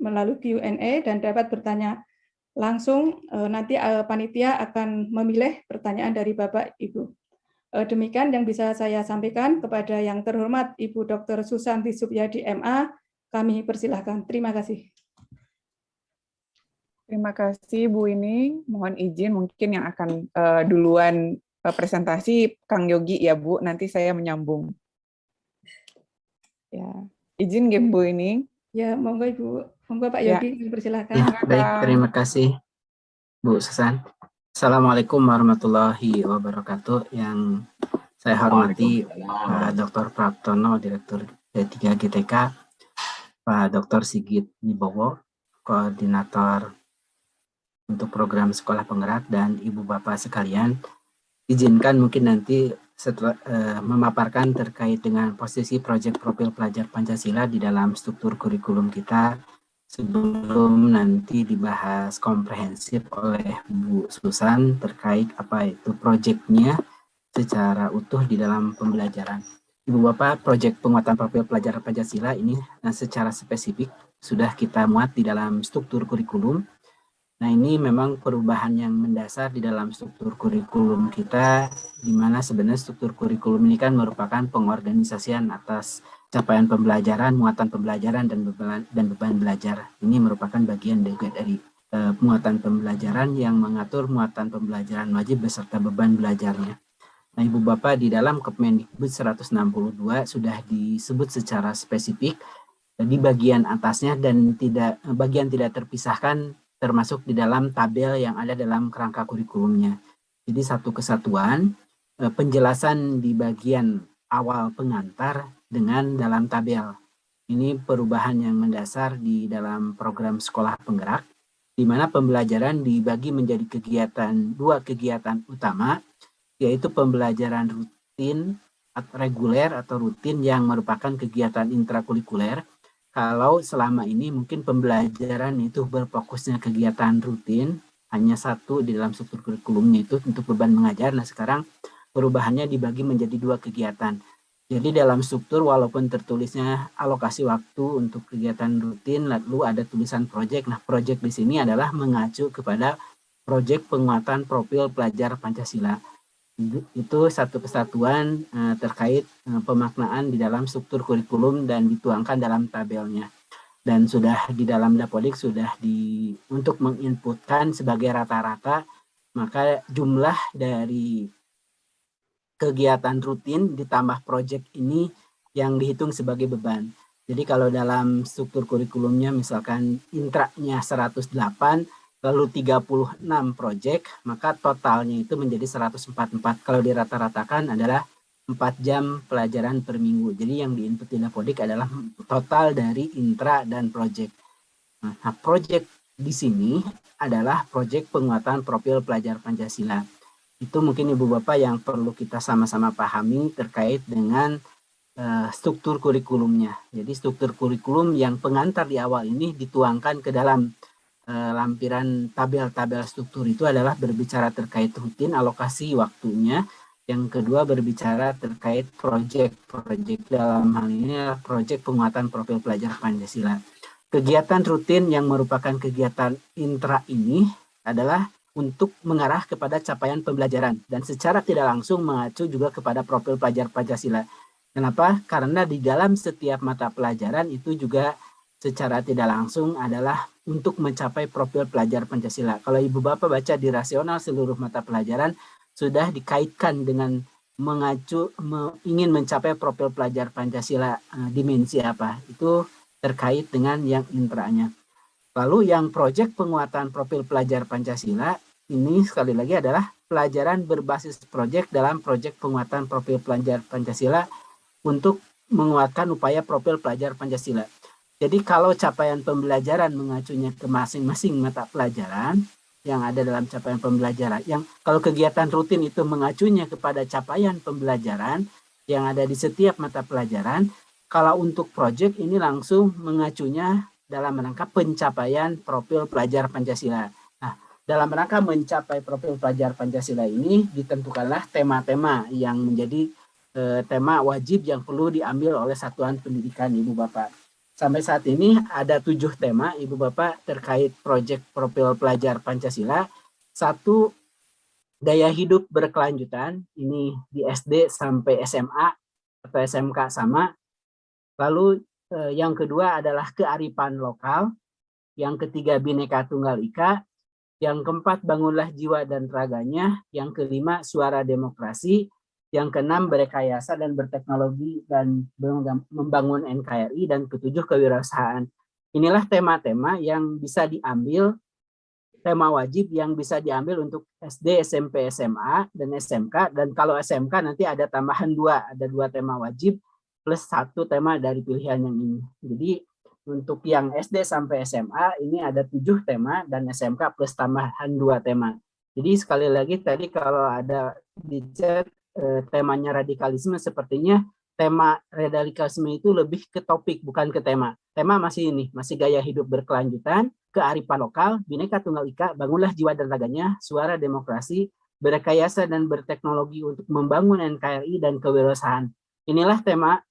melalui Q&A dan dapat bertanya langsung. Nanti panitia akan memilih pertanyaan dari Bapak Ibu. Demikian yang bisa saya sampaikan. Kepada yang terhormat Ibu Dr. Susanti Supyadi MA, kami persilahkan. Terima kasih. Terima kasih Bu Ining. Mohon izin mungkin yang akan duluan presentasi Kang Yogi ya Bu, nanti saya menyambung. Ya, izin nggih Bu Ining. Ya, monggo Ibu. Monggo Pak Ya. Yogi, persilahkan. Ya, baik, terima kasih Bu Susan. Assalamualaikum warahmatullahi wabarakatuh. Yang saya hormati Pak Dr. Praptono, Direktur D3 GTK, Pak Dr. Sigit Wibowo, Koordinator untuk program sekolah penggerak, dan Ibu Bapak sekalian. Izinkan mungkin nanti setelah memaparkan terkait dengan posisi proyek profil pelajar Pancasila di dalam struktur kurikulum kita sebelum nanti dibahas komprehensif oleh Bu Susan terkait apa itu proyeknya secara utuh di dalam pembelajaran. Ibu Bapak, proyek penguatan profil pelajar Pancasila ini secara spesifik sudah kita muat di dalam struktur kurikulum. Nah, ini memang perubahan yang mendasar di dalam struktur kurikulum kita, di mana sebenarnya struktur kurikulum ini kan merupakan pengorganisasian atas capaian pembelajaran, muatan pembelajaran, dan beban belajar. Ini merupakan bagian dari muatan pembelajaran yang mengatur muatan pembelajaran wajib beserta beban belajarnya. Nah, Ibu Bapak, di dalam Kemendikbud 162 sudah disebut secara spesifik di bagian atasnya dan bagian tidak terpisahkan termasuk di dalam tabel yang ada dalam kerangka kurikulumnya. Jadi satu kesatuan, penjelasan di bagian awal pengantar dengan dalam tabel. Ini perubahan yang mendasar di dalam program sekolah penggerak, di mana pembelajaran dibagi menjadi dua kegiatan utama, yaitu pembelajaran rutin, reguler atau rutin yang merupakan kegiatan intrakurikuler. Kalau selama ini mungkin pembelajaran itu berfokusnya kegiatan rutin, hanya satu di dalam struktur kurikulumnya itu untuk beban mengajar. Nah, sekarang perubahannya dibagi menjadi dua kegiatan. Jadi dalam struktur walaupun tertulisnya alokasi waktu untuk kegiatan rutin, lalu ada tulisan proyek. Nah, proyek di sini adalah mengacu kepada proyek penguatan profil pelajar Pancasila. Itu satu kesatuan terkait pemaknaan di dalam struktur kurikulum dan dituangkan dalam tabelnya. Dan sudah di dalam Dapodik sudah untuk menginputkan sebagai rata-rata, maka jumlah dari kegiatan rutin ditambah proyek ini yang dihitung sebagai beban. Jadi kalau dalam struktur kurikulumnya misalkan intranya 108, lalu 36 proyek, maka totalnya itu menjadi 144. Kalau dirata-ratakan adalah 4 jam pelajaran per minggu. Jadi yang diinput di Dapodik adalah total dari intra dan proyek. Nah, proyek di sini adalah proyek penguatan profil pelajar Pancasila. Itu mungkin Ibu Bapak yang perlu kita sama-sama pahami terkait dengan struktur kurikulumnya. Jadi struktur kurikulum yang pengantar di awal ini dituangkan ke dalam lampiran tabel-tabel struktur itu adalah berbicara terkait rutin, alokasi waktunya. Yang kedua berbicara terkait proyek dalam hal ini adalah proyek penguatan profil pelajar Pancasila. Kegiatan rutin yang merupakan kegiatan intra ini adalah untuk mengarah kepada capaian pembelajaran dan secara tidak langsung mengacu juga kepada profil pelajar Pancasila. Kenapa? Karena di dalam setiap mata pelajaran itu juga secara tidak langsung adalah untuk mencapai profil pelajar Pancasila. Kalau Ibu Bapak baca di rasional seluruh mata pelajaran sudah dikaitkan dengan ingin mencapai profil pelajar Pancasila dimensi apa. Itu terkait dengan yang intranya. Lalu yang proyek penguatan profil pelajar Pancasila ini sekali lagi adalah pelajaran berbasis proyek dalam proyek penguatan profil pelajar Pancasila untuk menguatkan upaya profil pelajar Pancasila. Jadi kalau capaian pembelajaran mengacunya ke masing-masing mata pelajaran yang ada dalam capaian pembelajaran, yang kalau kegiatan rutin itu mengacunya kepada capaian pembelajaran yang ada di setiap mata pelajaran, kalau untuk proyek ini langsung mengacunya dalam rangka pencapaian profil pelajar Pancasila. Nah, dalam rangka mencapai profil pelajar Pancasila ini ditentukanlah tema-tema yang menjadi tema wajib yang perlu diambil oleh satuan pendidikan Ibu Bapak. sampai saat ini ada 7 tema Ibu Bapak terkait proyek profil pelajar Pancasila. 1, daya hidup berkelanjutan, ini di SD sampai SMA atau SMK sama. Lalu yang kedua adalah kearifan lokal, yang ketiga Bhinneka Tunggal Ika, yang keempat bangunlah jiwa dan raganya, yang kelima suara demokrasi, yang keenam berrekayasa dan berteknologi dan membangun NKRI, dan ketujuh kewirausahaan. Inilah tema-tema yang bisa diambil, tema wajib yang bisa diambil untuk SD, SMP, SMA, dan SMK. Dan kalau SMK nanti ada tambahan 2, ada 2 tema wajib plus 1 tema dari pilihan yang ini. Jadi untuk yang SD sampai SMA ini ada 7 tema dan SMK plus tambahan 2 tema. Jadi sekali lagi tadi kalau ada di chat temanya radikalisme, sepertinya tema radikalisme itu lebih ke topik bukan ke tema. Tema masih ini, masih gaya hidup berkelanjutan, kearifan lokal, Bhinneka Tunggal Ika, bangunlah jiwa dan raganya, suara demokrasi, berrekayasa dan berteknologi untuk membangun NKRI dan kewirausahaan. Inilah tema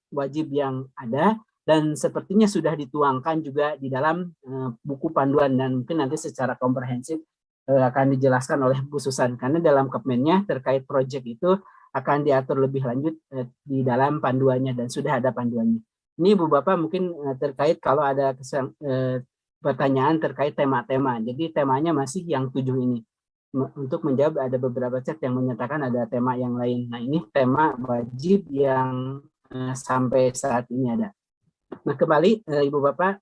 wajib yang ada dan sepertinya sudah dituangkan juga di dalam buku panduan, dan mungkin nanti secara komprehensif akan dijelaskan oleh Bu Susan, karena dalam Kepmennya terkait proyek itu akan diatur lebih lanjut di dalam panduannya dan sudah ada panduannya. Ini Ibu Bapak mungkin terkait kalau ada pertanyaan terkait tema-tema. Jadi temanya masih yang 7 ini. Untuk menjawab ada beberapa chat yang menyatakan ada tema yang lain. Nah ini tema wajib yang sampai saat ini ada. Nah kembali Ibu Bapak.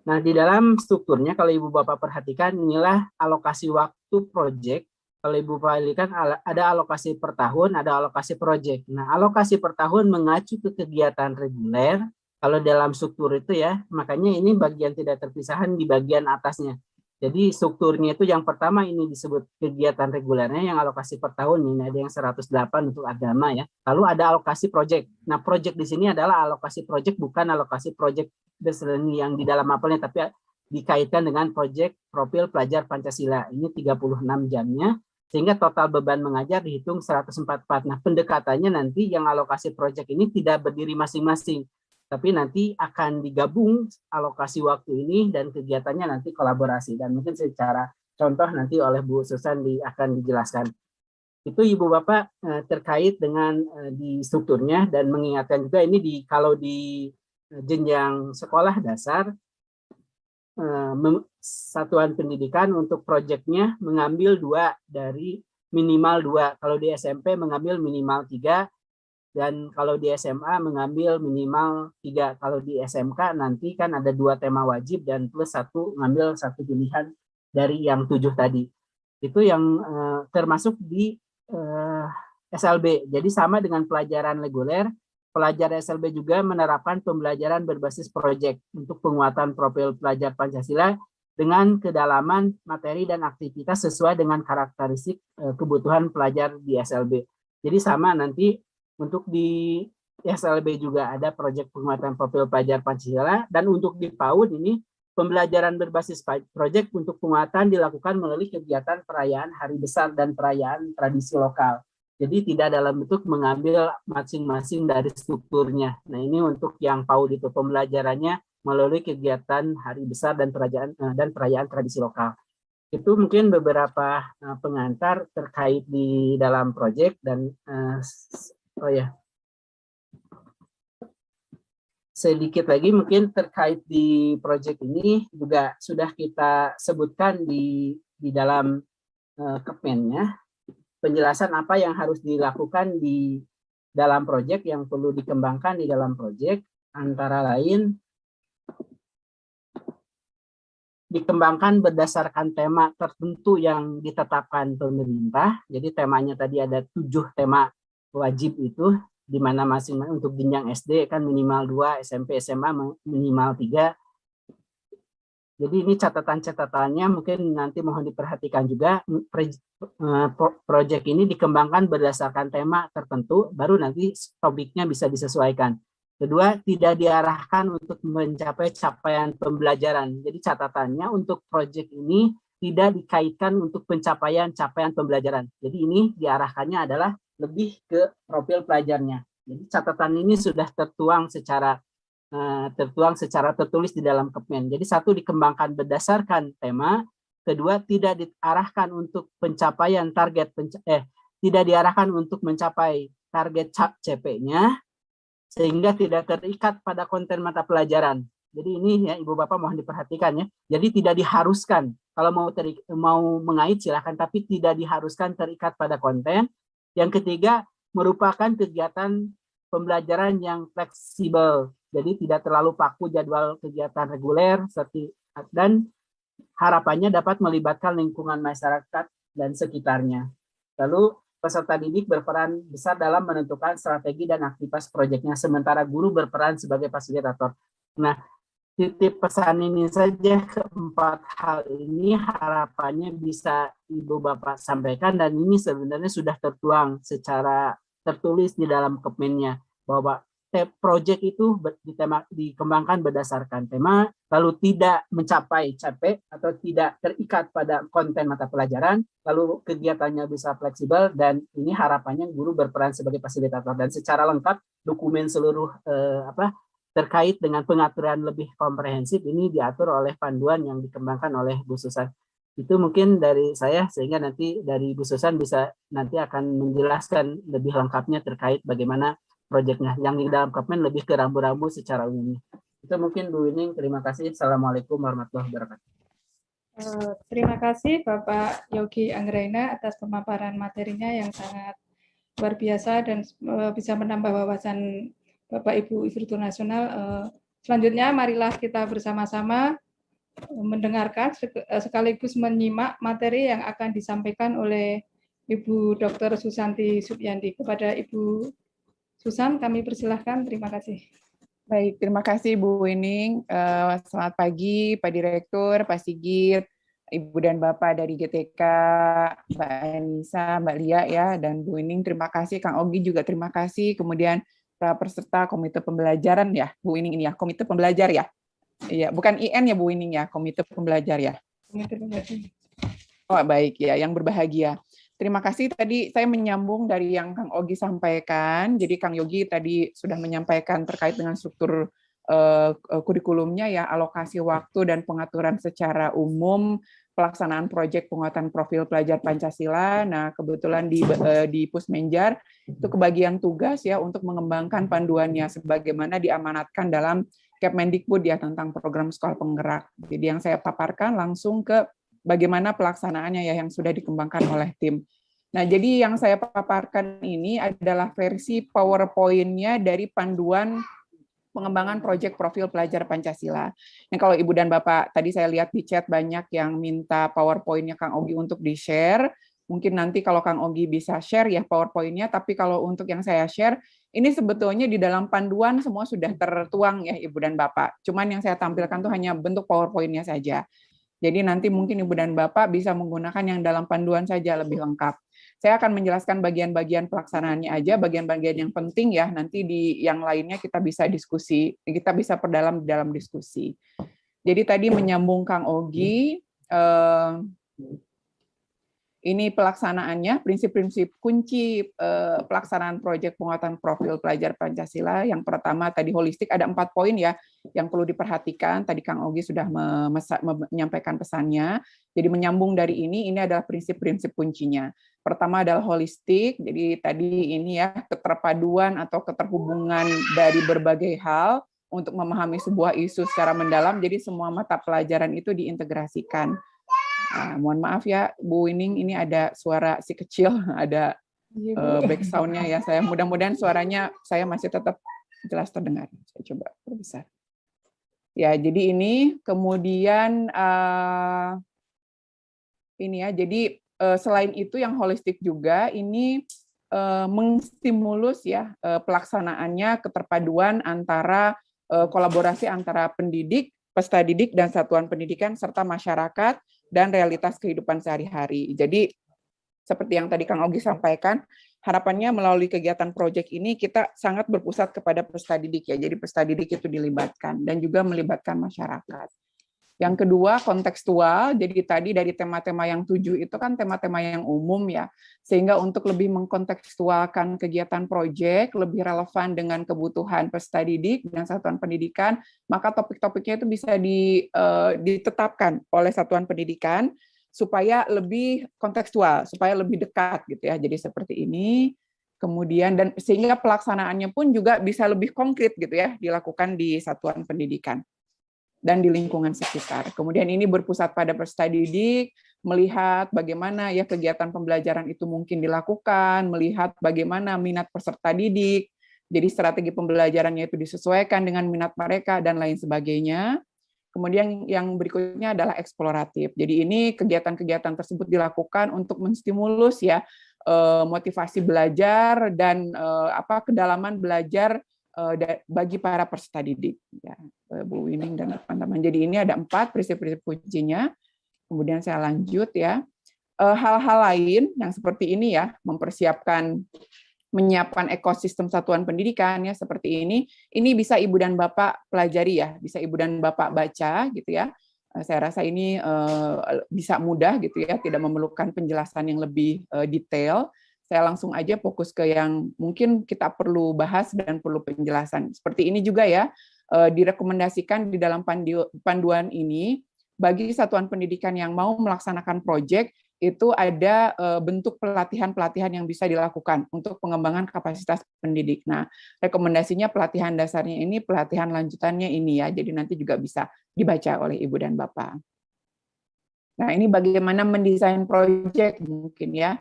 Nah, di dalam strukturnya kalau Ibu Bapak perhatikan inilah alokasi waktu proyek. Kalau Ibu Bapak lihat ada alokasi per tahun, ada alokasi proyek. Nah, alokasi per tahun mengacu ke kegiatan reguler. Kalau dalam struktur itu ya, makanya ini bagian tidak terpisahan di bagian atasnya. Jadi strukturnya itu yang pertama ini disebut kegiatan regulernya yang alokasi per tahun, ini ada yang 108 untuk agama ya. Lalu ada alokasi proyek. Nah, proyek di sini adalah alokasi proyek, bukan alokasi proyek yang di dalam mapelnya, tapi dikaitkan dengan proyek profil pelajar Pancasila. Ini 36 jamnya, sehingga total beban mengajar dihitung 144. Nah, pendekatannya nanti yang alokasi proyek ini tidak berdiri masing-masing, tapi nanti akan digabung alokasi waktu ini dan kegiatannya nanti kolaborasi. Dan mungkin secara contoh nanti oleh Bu Susan akan dijelaskan. Itu Ibu Bapak terkait dengan di strukturnya, dan mengingatkan juga ini kalau di jenjang sekolah dasar, satuan pendidikan untuk proyeknya mengambil 2 dari minimal 2. Kalau di SMP mengambil minimal 3. Dan kalau di SMA mengambil minimal 3. Kalau di SMK nanti kan ada 2 tema wajib dan plus 1 ngambil 1 pilihan dari yang 7 tadi. Itu yang termasuk di SLB. Jadi sama dengan pelajaran reguler, pelajar SLB juga menerapkan pembelajaran berbasis proyek untuk penguatan profil pelajar Pancasila dengan kedalaman materi dan aktivitas sesuai dengan karakteristik kebutuhan pelajar di SLB. Jadi sama nanti untuk di SLB juga ada proyek penguatan profil pelajar Pancasila, dan untuk di PAUD ini pembelajaran berbasis proyek untuk penguatan dilakukan melalui kegiatan perayaan hari besar dan perayaan tradisi lokal. Jadi tidak dalam bentuk mengambil masing-masing dari strukturnya. Nah ini untuk yang PAUD itu pembelajarannya melalui kegiatan hari besar dan perayaan tradisi lokal. Itu mungkin beberapa pengantar terkait di dalam proyek. Dan sedikit lagi mungkin terkait di proyek ini juga sudah kita sebutkan di dalam Kepmennya, penjelasan apa yang harus dilakukan di dalam proyek yang perlu dikembangkan di dalam proyek, antara lain dikembangkan berdasarkan tema tertentu yang ditetapkan pemerintah. Jadi temanya tadi ada 7 tema wajib itu, di mana masing-masing untuk jenjang SD kan minimal 2, SMP SMA minimal 3. Jadi ini catatan-catatannya mungkin nanti mohon diperhatikan juga. Proyek ini dikembangkan berdasarkan tema tertentu, baru nanti topiknya bisa disesuaikan. Kedua, tidak diarahkan untuk mencapai capaian pembelajaran. Jadi catatannya untuk proyek ini tidak dikaitkan untuk pencapaian capaian pembelajaran. Jadi ini diarahkannya adalah lebih ke profil pelajarnya. Jadi catatan ini sudah tertuang secara tertulis di dalam Kepmen. Jadi satu, dikembangkan berdasarkan tema, kedua tidak diarahkan untuk pencapaian target tidak diarahkan untuk mencapai target CP-nya sehingga tidak terikat pada konten mata pelajaran. Jadi ini ya Ibu Bapak mohon diperhatikan ya. Jadi tidak diharuskan, kalau mau mengait silakan, tapi tidak diharuskan terikat pada konten. Yang ketiga, merupakan kegiatan pembelajaran yang fleksibel. Jadi tidak terlalu paku jadwal kegiatan reguler dan harapannya dapat melibatkan lingkungan masyarakat dan sekitarnya. Lalu peserta didik berperan besar dalam menentukan strategi dan aktivitas proyeknya, sementara guru berperan sebagai fasilitator. Nah, titip pesan ini saja, keempat hal ini harapannya bisa Ibu Bapak sampaikan, dan ini sebenarnya sudah tertuang secara tertulis di dalam Kepmennya, bahwa proyek itu dikembangkan berdasarkan tema, lalu tidak mencapai CP atau tidak terikat pada konten mata pelajaran, lalu kegiatannya bisa fleksibel, dan ini harapannya guru berperan sebagai fasilitator, dan secara lengkap dokumen seluruh terkait dengan pengaturan lebih komprehensif ini diatur oleh panduan yang dikembangkan oleh Bu Susan. Itu mungkin dari saya, sehingga nanti dari Bu Susan bisa nanti akan menjelaskan lebih lengkapnya terkait bagaimana proyeknya, yang di dalam Kepmen lebih ke rambu-rambu secara umum. Itu mungkin Bu Wining, terima kasih. Assalamualaikum warahmatullahi wabarakatuh. Terima kasih Bapak Yogi Anggraina atas pemaparan materinya yang sangat luar biasa dan bisa menambah wawasan Bapak Ibu Infrastruktur Nasional. Selanjutnya marilah kita bersama-sama mendengarkan sekaligus menyimak materi yang akan disampaikan oleh Ibu Dr. Susanti Subyandi. Kepada Ibu Susan, kami persilahkan. Terima kasih. Baik, terima kasih Bu Wining. Selamat pagi Pak Direktur, Pak Sigit, Ibu dan Bapak dari GTK, Mbak Anissa, Mbak Lia ya, dan Bu Wining terima kasih, Kang Ogi juga terima kasih, kemudian para peserta komite pembelajaran ya, Bu Wining ini ya, komite pembelajar ya. Iya, bukan IN ya Bu Wining ya, komite pembelajar ya. Oh, baik ya, yang berbahagia. Terima kasih, tadi saya menyambung dari yang Kang Ogi sampaikan. Jadi Kang Yogi tadi sudah menyampaikan terkait dengan struktur kurikulumnya ya, alokasi waktu dan pengaturan secara umum, pelaksanaan proyek penguatan profil pelajar Pancasila. Nah, kebetulan di Pusmenjar itu kebagian tugas ya untuk mengembangkan panduannya sebagaimana diamanatkan dalam Kemendikbud ya tentang program sekolah penggerak. Jadi yang saya paparkan langsung ke bagaimana pelaksanaannya ya yang sudah dikembangkan oleh tim. Nah, jadi yang saya paparkan ini adalah versi PowerPoint-nya dari panduan pengembangan proyek profil pelajar Pancasila. Nah, kalau Ibu dan Bapak, tadi saya lihat di chat banyak yang minta PowerPoint-nya Kang Ogi untuk di-share. Mungkin nanti kalau Kang Ogi bisa share ya PowerPoint-nya, tapi kalau untuk yang saya share, ini sebetulnya di dalam panduan semua sudah tertuang ya Ibu dan Bapak. Cuman yang saya tampilkan tuh hanya bentuk PowerPoint-nya saja. Jadi nanti mungkin Ibu dan Bapak bisa menggunakan yang dalam panduan saja lebih lengkap. Saya akan menjelaskan bagian-bagian pelaksanaannya aja, bagian-bagian yang penting ya, nanti di yang lainnya kita bisa diskusi, kita bisa perdalam dalam diskusi. Jadi tadi menyambung Kang Ogi, ini pelaksanaannya, prinsip-prinsip kunci pelaksanaan proyek penguatan profil pelajar Pancasila. Yang pertama tadi holistik, ada 4 poin ya yang perlu diperhatikan. Tadi Kang Ogi sudah menyampaikan pesannya. Jadi menyambung dari ini adalah prinsip-prinsip kuncinya. Pertama adalah holistik, jadi tadi ini ya keterpaduan atau keterhubungan dari berbagai hal untuk memahami sebuah isu secara mendalam. Jadi semua mata pelajaran itu diintegrasikan. Nah, mohon maaf ya, Bu Wining, ini ada suara si kecil, ada back sound-nya ya. Saya mudah-mudahan suaranya saya masih tetap jelas terdengar. Saya coba perbesar. Ya, jadi ini kemudian ini ya. Jadi selain itu yang holistik juga ini mengstimulus ya pelaksanaannya keterpaduan antara kolaborasi antara pendidik, peserta didik dan satuan pendidikan serta masyarakat dan realitas kehidupan sehari-hari. Jadi seperti yang tadi Kang Ogi sampaikan, harapannya melalui kegiatan proyek ini kita sangat berpusat kepada peserta didik ya. Jadi peserta didik itu dilibatkan dan juga melibatkan masyarakat. Yang kedua, kontekstual. Jadi tadi dari tema-tema yang 7 itu kan tema-tema yang umum ya. Sehingga untuk lebih mengkontekstualkan kegiatan proyek, lebih relevan dengan kebutuhan peserta didik dan satuan pendidikan, maka topik-topiknya itu bisa ditetapkan oleh satuan pendidikan supaya lebih kontekstual, supaya lebih dekat gitu ya. Jadi seperti ini. Kemudian dan sehingga pelaksanaannya pun juga bisa lebih konkret gitu ya, dilakukan di satuan pendidikan dan di lingkungan sekitar. Kemudian ini berpusat pada peserta didik, melihat bagaimana ya kegiatan pembelajaran itu mungkin dilakukan, melihat bagaimana minat peserta didik, jadi strategi pembelajarannya itu disesuaikan dengan minat mereka dan lain sebagainya. Kemudian yang berikutnya adalah eksploratif. Jadi ini kegiatan-kegiatan tersebut dilakukan untuk menstimulus ya motivasi belajar dan kedalaman belajar bagi para peserta didik. Ya, Bu Wining dan teman-teman. Jadi ini ada 4 prinsip-prinsip kuncinya. Kemudian saya lanjut ya. Hal-hal lain yang seperti ini ya, menyiapkan ekosistem satuan pendidikan ya seperti ini bisa Ibu dan Bapak pelajari ya, bisa Ibu dan Bapak baca gitu ya. Saya rasa ini bisa mudah gitu ya, tidak memerlukan penjelasan yang lebih detail. Saya langsung aja fokus ke yang mungkin kita perlu bahas dan perlu penjelasan. Seperti ini juga ya, direkomendasikan di dalam panduan ini, bagi satuan pendidikan yang mau melaksanakan proyek, itu ada bentuk pelatihan-pelatihan yang bisa dilakukan untuk pengembangan kapasitas pendidik. Nah, rekomendasinya pelatihan dasarnya ini, pelatihan lanjutannya ini ya, jadi nanti juga bisa dibaca oleh Ibu dan Bapak. Nah, ini bagaimana mendesain proyek mungkin ya,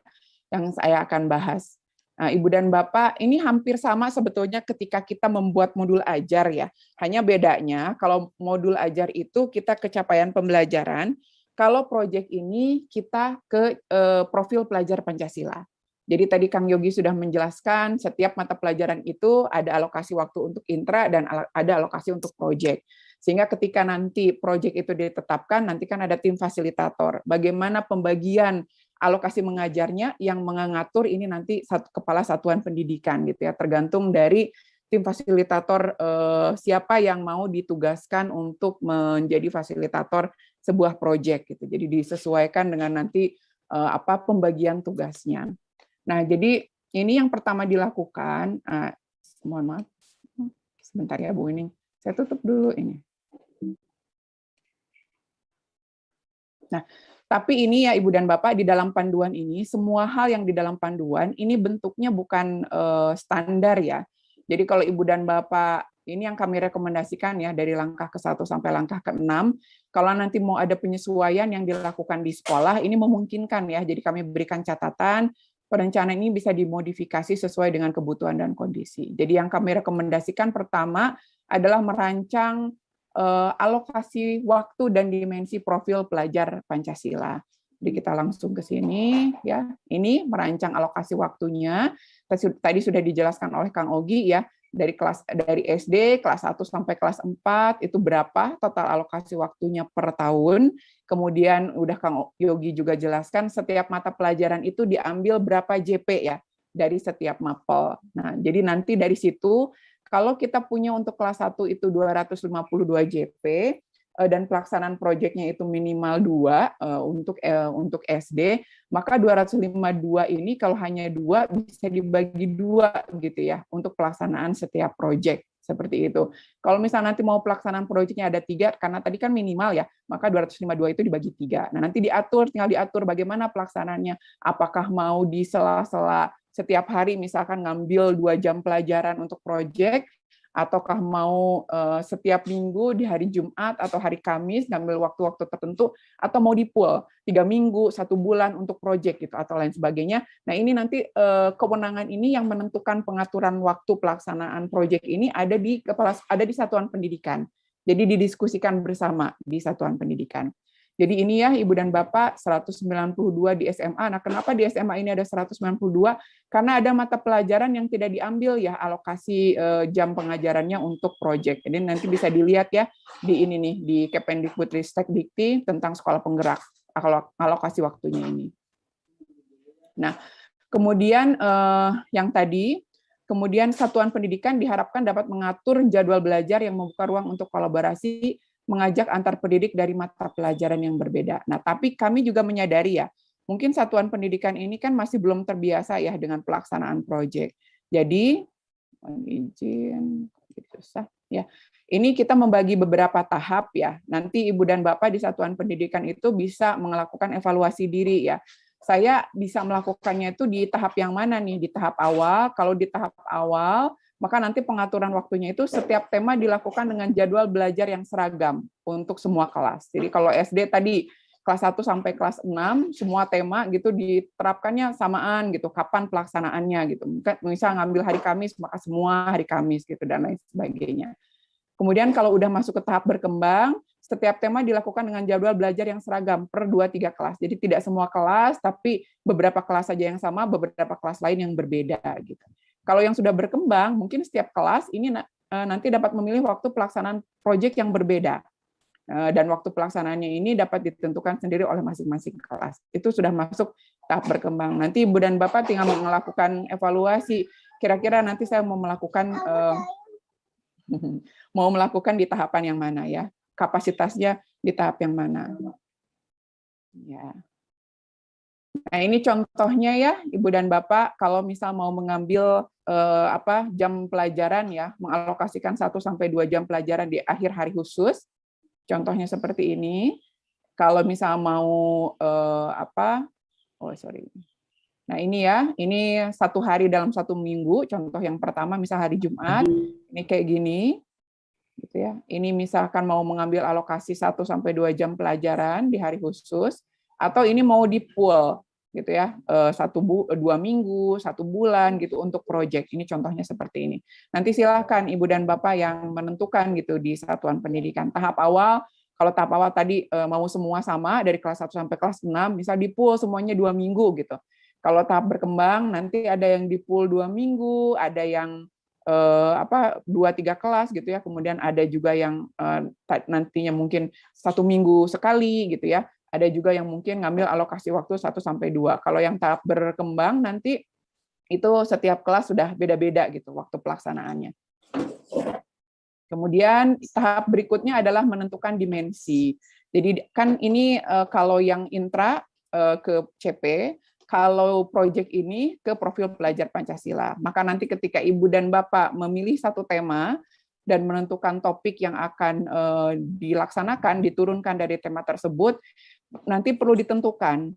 yang saya akan bahas. Nah, Ibu dan Bapak, ini hampir sama sebetulnya ketika kita membuat modul ajar ya. Hanya bedanya, kalau modul ajar itu kita kecapaian pembelajaran, kalau proyek ini kita ke profil pelajar Pancasila. Jadi tadi Kang Yogi sudah menjelaskan, setiap mata pelajaran itu ada alokasi waktu untuk intra dan ada alokasi untuk proyek. Sehingga ketika nanti proyek itu ditetapkan, nanti kan ada tim fasilitator. Bagaimana pembagian alokasi mengajarnya yang mengatur ini nanti kepala satuan pendidikan gitu ya, tergantung dari tim fasilitator siapa yang mau ditugaskan untuk menjadi fasilitator sebuah proyek gitu. Jadi disesuaikan dengan nanti pembagian tugasnya. Nah, jadi ini yang pertama dilakukan. Mohon maaf, sebentar ya Bu Wining, saya tutup dulu ini. Nah, tapi ini ya Ibu dan Bapak, di dalam panduan ini, semua hal yang di dalam panduan, ini bentuknya bukan standar ya. Jadi kalau Ibu dan Bapak, ini yang kami rekomendasikan ya, dari langkah ke-1 sampai langkah ke-6, kalau nanti mau ada penyesuaian yang dilakukan di sekolah, ini memungkinkan ya, jadi kami berikan catatan, perencanaan ini bisa dimodifikasi sesuai dengan kebutuhan dan kondisi. Jadi yang kami rekomendasikan pertama adalah merancang alokasi waktu dan dimensi profil pelajar Pancasila. Jadi kita langsung ke sini ya. Ini merancang alokasi waktunya. Tadi sudah dijelaskan oleh Kang Ogi ya, dari SD kelas 1 sampai kelas 4 itu berapa total alokasi waktunya per tahun. Kemudian udah Kang Yogi juga jelaskan setiap mata pelajaran itu diambil berapa JP ya dari setiap mapel. Nah, jadi nanti dari situ kalau kita punya untuk kelas 1 itu 252 JP dan pelaksanaan proyeknya itu minimal 2 untuk SD, maka 252 ini kalau hanya 2 bisa dibagi 2 gitu ya untuk pelaksanaan setiap proyek seperti itu. Kalau misalnya nanti mau pelaksanaan proyeknya ada 3, karena tadi kan minimal ya, maka 252 itu dibagi 3. Nah, nanti tinggal diatur bagaimana pelaksanaannya. Apakah mau di sela-sela setiap hari misalkan ngambil 2 jam pelajaran untuk proyek, ataukah mau setiap minggu di hari Jumat atau hari Kamis ngambil waktu-waktu tertentu, atau mau di pool 3 minggu, 1 bulan untuk proyek gitu atau lain sebagainya. Nah, ini nanti kewenangan ini yang menentukan pengaturan waktu pelaksanaan proyek ini ada di satuan pendidikan. Jadi didiskusikan bersama di satuan pendidikan. Jadi ini ya Ibu dan Bapak 192 di SMA. Nah, kenapa di SMA ini ada 192? Karena ada mata pelajaran yang tidak diambil ya alokasi jam pengajarannya untuk proyek. Jadi nanti bisa dilihat ya di ini nih di Kependikbudristek Dikti tentang sekolah penggerak alokasi waktunya ini. Nah, kemudian yang tadi kemudian satuan pendidikan diharapkan dapat mengatur jadwal belajar yang membuka ruang untuk kolaborasi mengajak antar pendidik dari mata pelajaran yang berbeda. Nah, tapi kami juga menyadari ya, mungkin satuan pendidikan ini kan masih belum terbiasa ya dengan pelaksanaan proyek. Jadi, izin, susah ya. Ini kita membagi beberapa tahap ya. Nanti Ibu dan Bapak di satuan pendidikan itu bisa melakukan evaluasi diri ya. Saya bisa melakukannya itu di tahap yang mana nih? Di tahap awal. Kalau di tahap awal, maka nanti pengaturan waktunya itu setiap tema dilakukan dengan jadwal belajar yang seragam untuk semua kelas. Jadi kalau SD tadi kelas 1 sampai kelas 6, semua tema gitu diterapkannya samaan gitu, kapan pelaksanaannya gitu. Misal ngambil hari Kamis, maka semua hari Kamis gitu dan lain sebagainya. Kemudian kalau udah masuk ke tahap berkembang, setiap tema dilakukan dengan jadwal belajar yang seragam per 2-3 kelas. Jadi tidak semua kelas, tapi beberapa kelas saja yang sama, beberapa kelas lain yang berbeda gitu. Kalau yang sudah berkembang, mungkin setiap kelas ini nanti dapat memilih waktu pelaksanaan proyek yang berbeda. Dan waktu pelaksanaannya ini dapat ditentukan sendiri oleh masing-masing kelas. Itu sudah masuk tahap berkembang. Nanti Ibu dan Bapak tinggal melakukan evaluasi. Kira-kira nanti saya mau melakukan di tahapan yang mana ya? Kapasitasnya di tahap yang mana? Ya. Nah, ini contohnya ya, Ibu dan Bapak, kalau misal mau mengambil jam pelajaran ya, mengalokasikan 1-2 jam pelajaran di akhir hari khusus. Contohnya seperti ini. Kalau misal mau Nah, ini ya, ini 1 hari dalam 1 minggu, contoh yang pertama misal hari Jumat, ini kayak gini. Gitu ya. Ini misalkan mau mengambil alokasi 1-2 jam pelajaran di hari khusus, atau ini mau di pool gitu ya, 2 minggu, 1 bulan gitu untuk proyek. Ini contohnya seperti ini. Nanti silakan Ibu dan Bapak yang menentukan gitu di satuan pendidikan. Tahap awal, kalau tahap awal tadi mau semua sama dari kelas 1 sampai kelas 6, misal di pool semuanya 2 minggu gitu. Kalau tahap berkembang nanti ada yang di pool 2 minggu, ada yang 2-3 kelas gitu ya, kemudian ada juga yang nantinya mungkin 1 minggu sekali gitu ya, ada juga yang mungkin ngambil alokasi waktu 1-2. Kalau yang tahap berkembang nanti itu setiap kelas sudah beda-beda gitu waktu pelaksanaannya. Kemudian tahap berikutnya adalah menentukan dimensi. Jadi kan ini kalau yang intra ke CP, kalau proyek ini ke profil pelajar Pancasila. Maka nanti ketika Ibu dan Bapak memilih satu tema dan menentukan topik yang akan dilaksanakan, diturunkan dari tema tersebut, nanti perlu ditentukan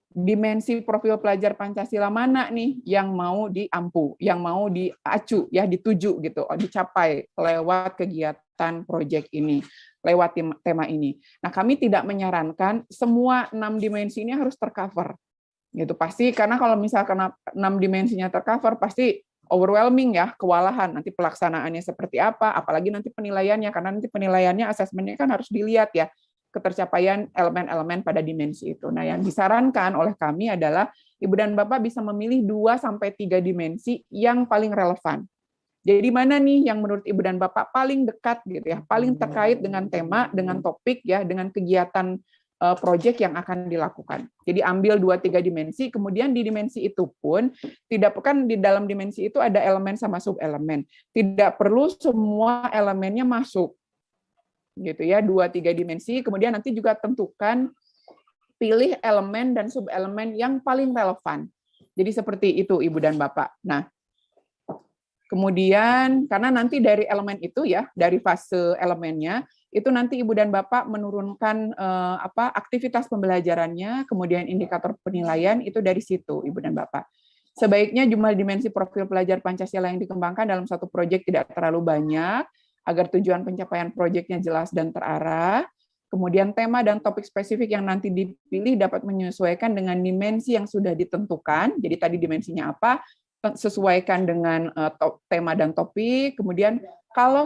dimensi profil pelajar Pancasila mana nih yang mau diampu, yang mau diacu, ya dituju gitu, dicapai lewat kegiatan proyek ini, lewat tema ini. Nah, kami tidak menyarankan semua 6 dimensi ini harus tercover. Gitu pasti, karena kalau misalkan 6 dimensinya tercover pasti overwhelming ya, kewalahan. Nanti pelaksanaannya seperti apa, apalagi nanti penilaiannya, karena nanti penilaiannya, asesmennya kan harus dilihat ya, ketercapaian elemen-elemen pada dimensi itu. Nah, yang disarankan oleh kami adalah Ibu dan Bapak bisa memilih 2-3 dimensi yang paling relevan. Jadi mana nih yang menurut Ibu dan Bapak paling dekat gitu ya, paling terkait dengan tema, dengan topik ya, dengan kegiatan proyek yang akan dilakukan. Jadi ambil 2-3 dimensi, kemudian di dimensi itu pun tidak kan di dalam dimensi itu ada elemen sama subelemen. Tidak perlu semua elemennya masuk. Gitu ya, 2-3 dimensi, kemudian nanti juga tentukan pilih elemen dan subelemen yang paling relevan. Jadi seperti itu Ibu dan Bapak. Nah, kemudian karena nanti dari elemen itu ya, dari fase elemennya itu nanti Ibu dan Bapak menurunkan aktivitas pembelajarannya, kemudian indikator penilaian itu dari situ Ibu dan Bapak. Sebaiknya jumlah dimensi profil pelajar Pancasila yang dikembangkan dalam satu proyek tidak terlalu banyak agar tujuan pencapaian proyeknya jelas dan terarah. Kemudian tema dan topik spesifik yang nanti dipilih dapat menyesuaikan dengan dimensi yang sudah ditentukan. Jadi tadi dimensinya apa? Sesuaikan dengan tema dan topik. Kemudian kalau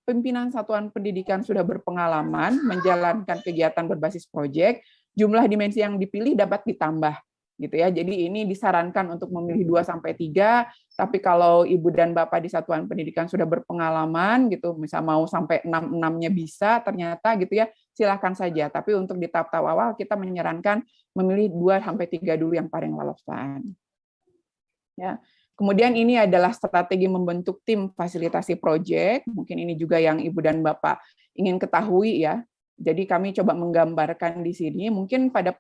pimpinan satuan pendidikan sudah berpengalaman menjalankan kegiatan berbasis proyek, jumlah dimensi yang dipilih dapat ditambah gitu ya. Jadi ini disarankan untuk memilih 2-3, tapi kalau Ibu dan Bapak di satuan pendidikan sudah berpengalaman gitu, misal mau sampai 6-6-nya bisa ternyata gitu ya, silakan saja. Tapi untuk di tahap awal kita menyarankan memilih 2-3 dulu yang paling relevan. Ya. Kemudian ini adalah strategi membentuk tim fasilitasi proyek. Mungkin ini juga yang Ibu dan Bapak ingin ketahui ya. Jadi kami coba menggambarkan di sini. Mungkin pada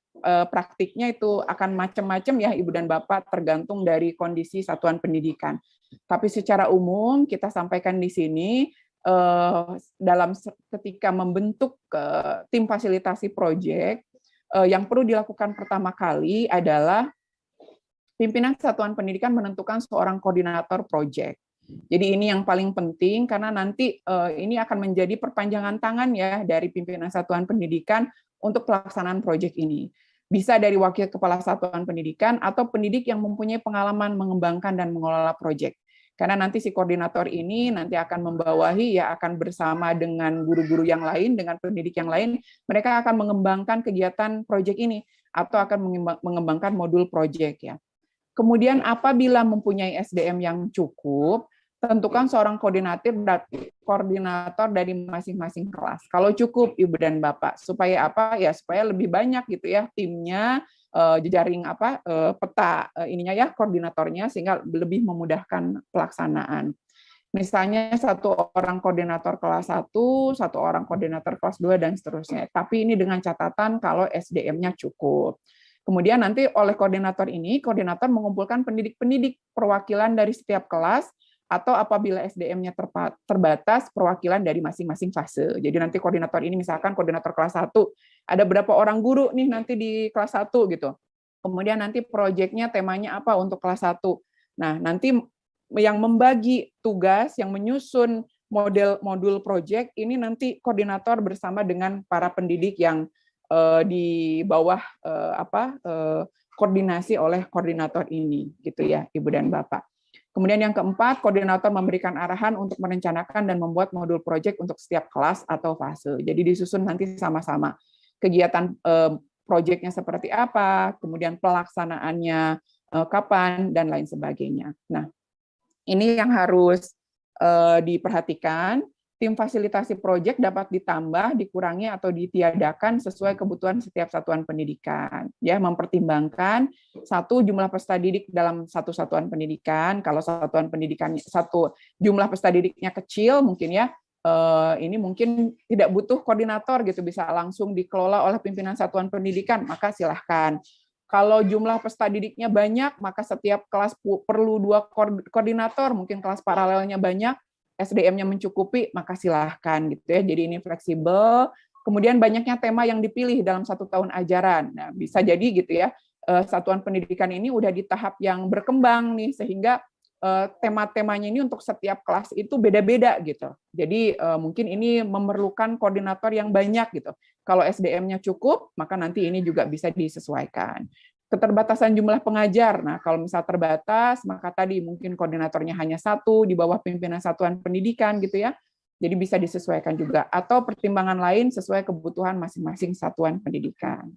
praktiknya itu akan macam-macam ya Ibu dan Bapak, tergantung dari kondisi satuan pendidikan. Tapi secara umum kita sampaikan di sini dalam ketika membentuk tim fasilitasi proyek, yang perlu dilakukan pertama kali adalah pimpinan satuan pendidikan menentukan seorang koordinator proyek. Jadi ini yang paling penting karena nanti ini akan menjadi perpanjangan tangan ya dari pimpinan satuan pendidikan untuk pelaksanaan proyek ini. Bisa dari wakil kepala satuan pendidikan atau pendidik yang mempunyai pengalaman mengembangkan dan mengelola proyek. Karena nanti si koordinator ini nanti akan membawahi ya, akan bersama dengan guru-guru yang lain, dengan pendidik yang lain, mereka akan mengembangkan kegiatan proyek ini atau akan mengembangkan modul proyek ya. Kemudian apabila mempunyai SDM yang cukup, tentukan seorang koordinator dari masing-masing kelas. Kalau cukup Ibu dan Bapak, supaya apa ya? Supaya lebih banyak gitu ya timnya, jejaring peta ininya ya koordinatornya sehingga lebih memudahkan pelaksanaan. Misalnya satu orang koordinator kelas 1, satu orang koordinator kelas 2 dan seterusnya. Tapi ini dengan catatan kalau SDM-nya cukup. Kemudian nanti oleh koordinator ini, koordinator mengumpulkan pendidik-pendidik perwakilan dari setiap kelas, atau apabila SDM-nya terbatas, perwakilan dari masing-masing fase. Jadi nanti koordinator ini, misalkan koordinator kelas 1, ada berapa orang guru nih nanti di kelas 1 gitu. Kemudian nanti proyeknya temanya apa untuk kelas 1. Nah, nanti yang membagi tugas, yang menyusun modul proyek, ini nanti koordinator bersama dengan para pendidik yang di bawah koordinasi oleh koordinator ini gitu ya Ibu dan Bapak. Kemudian yang keempat, koordinator memberikan arahan untuk merencanakan dan membuat modul proyek untuk setiap kelas atau fase. Jadi disusun nanti sama-sama kegiatan proyeknya seperti apa, kemudian pelaksanaannya kapan dan lain sebagainya. Nah, ini yang harus diperhatikan. Tim fasilitasi proyek dapat ditambah, dikurangi, atau ditiadakan sesuai kebutuhan setiap satuan pendidikan. Ya, mempertimbangkan satu jumlah peserta didik dalam satu satuan pendidikan. Kalau satuan pendidikan satu jumlah peserta didiknya kecil, mungkin ya ini mungkin tidak butuh koordinator gitu, bisa langsung dikelola oleh pimpinan satuan pendidikan, maka silahkan. Kalau jumlah peserta didiknya banyak, maka setiap kelas perlu 2 koordinator, mungkin kelas paralelnya banyak, SDM-nya mencukupi, maka silahkan gitu ya. Jadi ini fleksibel. Kemudian banyaknya tema yang dipilih dalam 1 tahun ajaran. Nah, bisa jadi gitu ya, satuan pendidikan ini udah di tahap yang berkembang nih, sehingga tema-temanya ini untuk setiap kelas itu beda-beda gitu. Jadi mungkin ini memerlukan koordinator yang banyak gitu. Kalau SDM-nya cukup, maka nanti ini juga bisa disesuaikan. Keterbatasan jumlah pengajar. Nah, kalau misal terbatas, maka tadi mungkin koordinatornya hanya 1 di bawah pimpinan satuan pendidikan gitu ya. Jadi bisa disesuaikan juga. Atau pertimbangan lain sesuai kebutuhan masing-masing satuan pendidikan.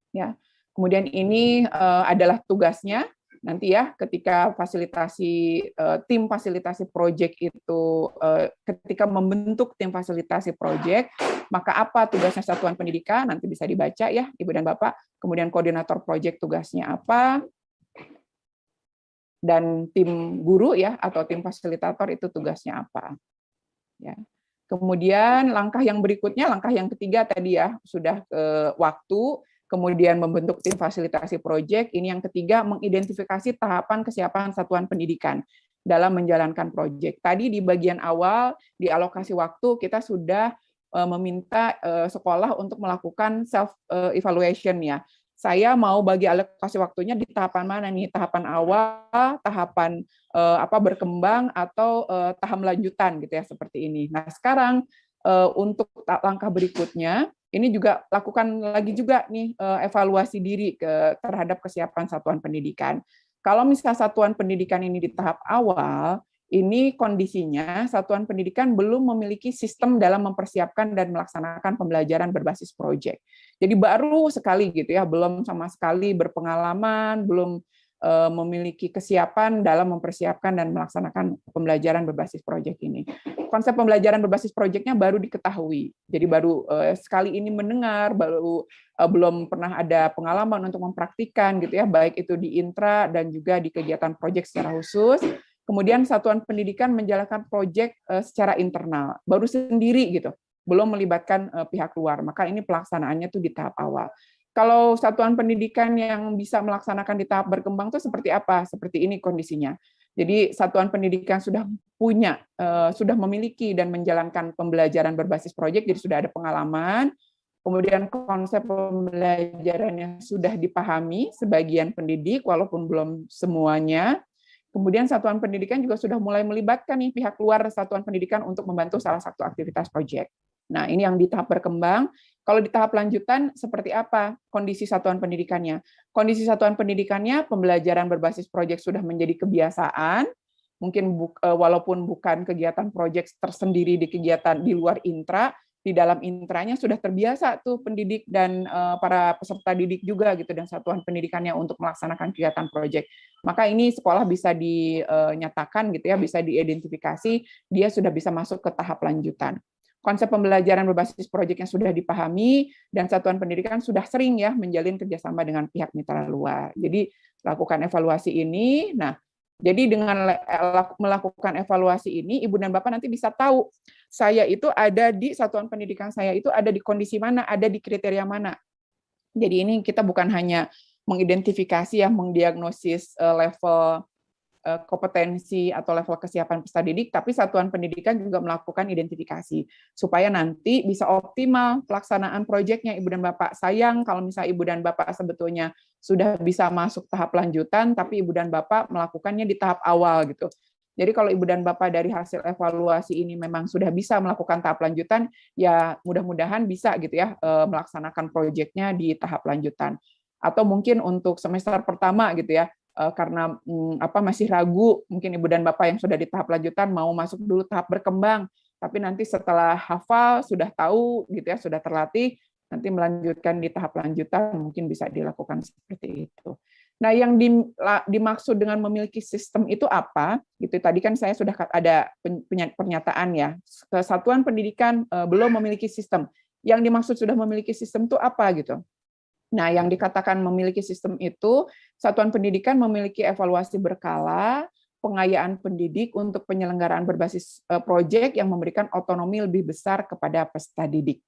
Ya. Kemudian ini adalah tugasnya nanti ya, ketika tim fasilitasi proyek itu, ketika membentuk tim fasilitasi proyek, maka apa tugasnya satuan pendidikan, nanti bisa dibaca ya Ibu dan Bapak, kemudian koordinator proyek tugasnya apa, dan tim guru ya, atau tim fasilitator itu tugasnya apa. Ya. Kemudian langkah yang berikutnya, langkah yang ketiga tadi ya, sudah waktu, kemudian membentuk tim fasilitasi proyek. Ini yang ketiga, mengidentifikasi tahapan kesiapan satuan pendidikan dalam menjalankan proyek. Tadi di bagian awal, di alokasi waktu, kita sudah meminta sekolah untuk melakukan self-evaluation ya. Saya mau bagi alokasi waktunya di tahapan mana nih? Tahapan awal, tahapan berkembang, atau tahap lanjutan gitu ya, seperti ini. Nah, sekarang untuk langkah berikutnya, ini juga lakukan lagi juga nih evaluasi diri terhadap kesiapan satuan pendidikan. Kalau misal satuan pendidikan ini di tahap awal, ini kondisinya satuan pendidikan belum memiliki sistem dalam mempersiapkan dan melaksanakan pembelajaran berbasis proyek. Jadi baru sekali gitu ya, belum sama sekali berpengalaman, belum memiliki kesiapan dalam mempersiapkan dan melaksanakan pembelajaran berbasis proyek ini. Konsep pembelajaran berbasis proyeknya baru diketahui, jadi baru sekali ini mendengar, baru belum pernah ada pengalaman untuk mempraktikkan gitu ya, baik itu di intra dan juga di kegiatan proyek secara khusus. Kemudian satuan pendidikan menjalankan proyek secara internal, baru sendiri gitu, belum melibatkan pihak luar. Maka ini pelaksanaannya tuh di tahap awal. Kalau satuan pendidikan yang bisa melaksanakan di tahap berkembang itu seperti apa? Seperti ini kondisinya. Jadi satuan pendidikan sudah punya, sudah memiliki dan menjalankan pembelajaran berbasis proyek, jadi sudah ada pengalaman. Kemudian konsep pembelajarannya sudah dipahami sebagian pendidik, walaupun belum semuanya. Kemudian satuan pendidikan juga sudah mulai melibatkan nih pihak luar satuan pendidikan untuk membantu salah satu aktivitas proyek. Nah, ini yang di tahap berkembang. Kalau di tahap lanjutan, seperti apa kondisi satuan pendidikannya? Kondisi satuan pendidikannya, pembelajaran berbasis proyek sudah menjadi kebiasaan, mungkin walaupun bukan kegiatan proyek tersendiri di kegiatan di luar intra, di dalam intranya sudah terbiasa tuh pendidik dan para peserta didik juga gitu, dan satuan pendidikannya untuk melaksanakan kegiatan proyek. Maka ini sekolah bisa dinyatakan gitu ya, bisa diidentifikasi, dia sudah bisa masuk ke tahap lanjutan. Konsep pembelajaran berbasis proyek yang sudah dipahami, dan satuan pendidikan sudah sering ya menjalin kerjasama dengan pihak mitra luar. Jadi lakukan evaluasi ini. Nah, jadi dengan melakukan evaluasi ini, Ibu dan Bapak nanti bisa tahu saya itu ada di satuan pendidikan saya itu ada di kondisi mana, ada di kriteria mana. Jadi ini kita bukan hanya mengidentifikasi ya, mendiagnosis level kompetensi atau level kesiapan peserta didik, tapi satuan pendidikan juga melakukan identifikasi supaya nanti bisa optimal pelaksanaan proyeknya Ibu dan Bapak. Sayang kalau misalnya Ibu dan Bapak sebetulnya sudah bisa masuk tahap lanjutan, tapi Ibu dan Bapak melakukannya di tahap awal gitu. Jadi kalau Ibu dan Bapak dari hasil evaluasi ini memang sudah bisa melakukan tahap lanjutan, ya mudah-mudahan bisa gitu ya melaksanakan proyeknya di tahap lanjutan. Atau mungkin untuk semester pertama gitu ya, karena masih ragu, mungkin Ibu dan Bapak yang sudah di tahap lanjutan mau masuk dulu tahap berkembang, tapi nanti setelah hafal, sudah tahu gitu ya, sudah terlatih, nanti melanjutkan di tahap lanjutan mungkin bisa dilakukan seperti itu. Nah, yang dimaksud dengan memiliki sistem itu apa? Gitu tadi kan saya sudah ada pernyataan ya, kesatuan pendidikan belum memiliki sistem. Yang dimaksud sudah memiliki sistem itu apa gitu? Nah, yang dikatakan memiliki sistem itu, satuan pendidikan memiliki evaluasi berkala, pengayaan pendidik untuk penyelenggaraan berbasis proyek yang memberikan otonomi lebih besar kepada peserta didik.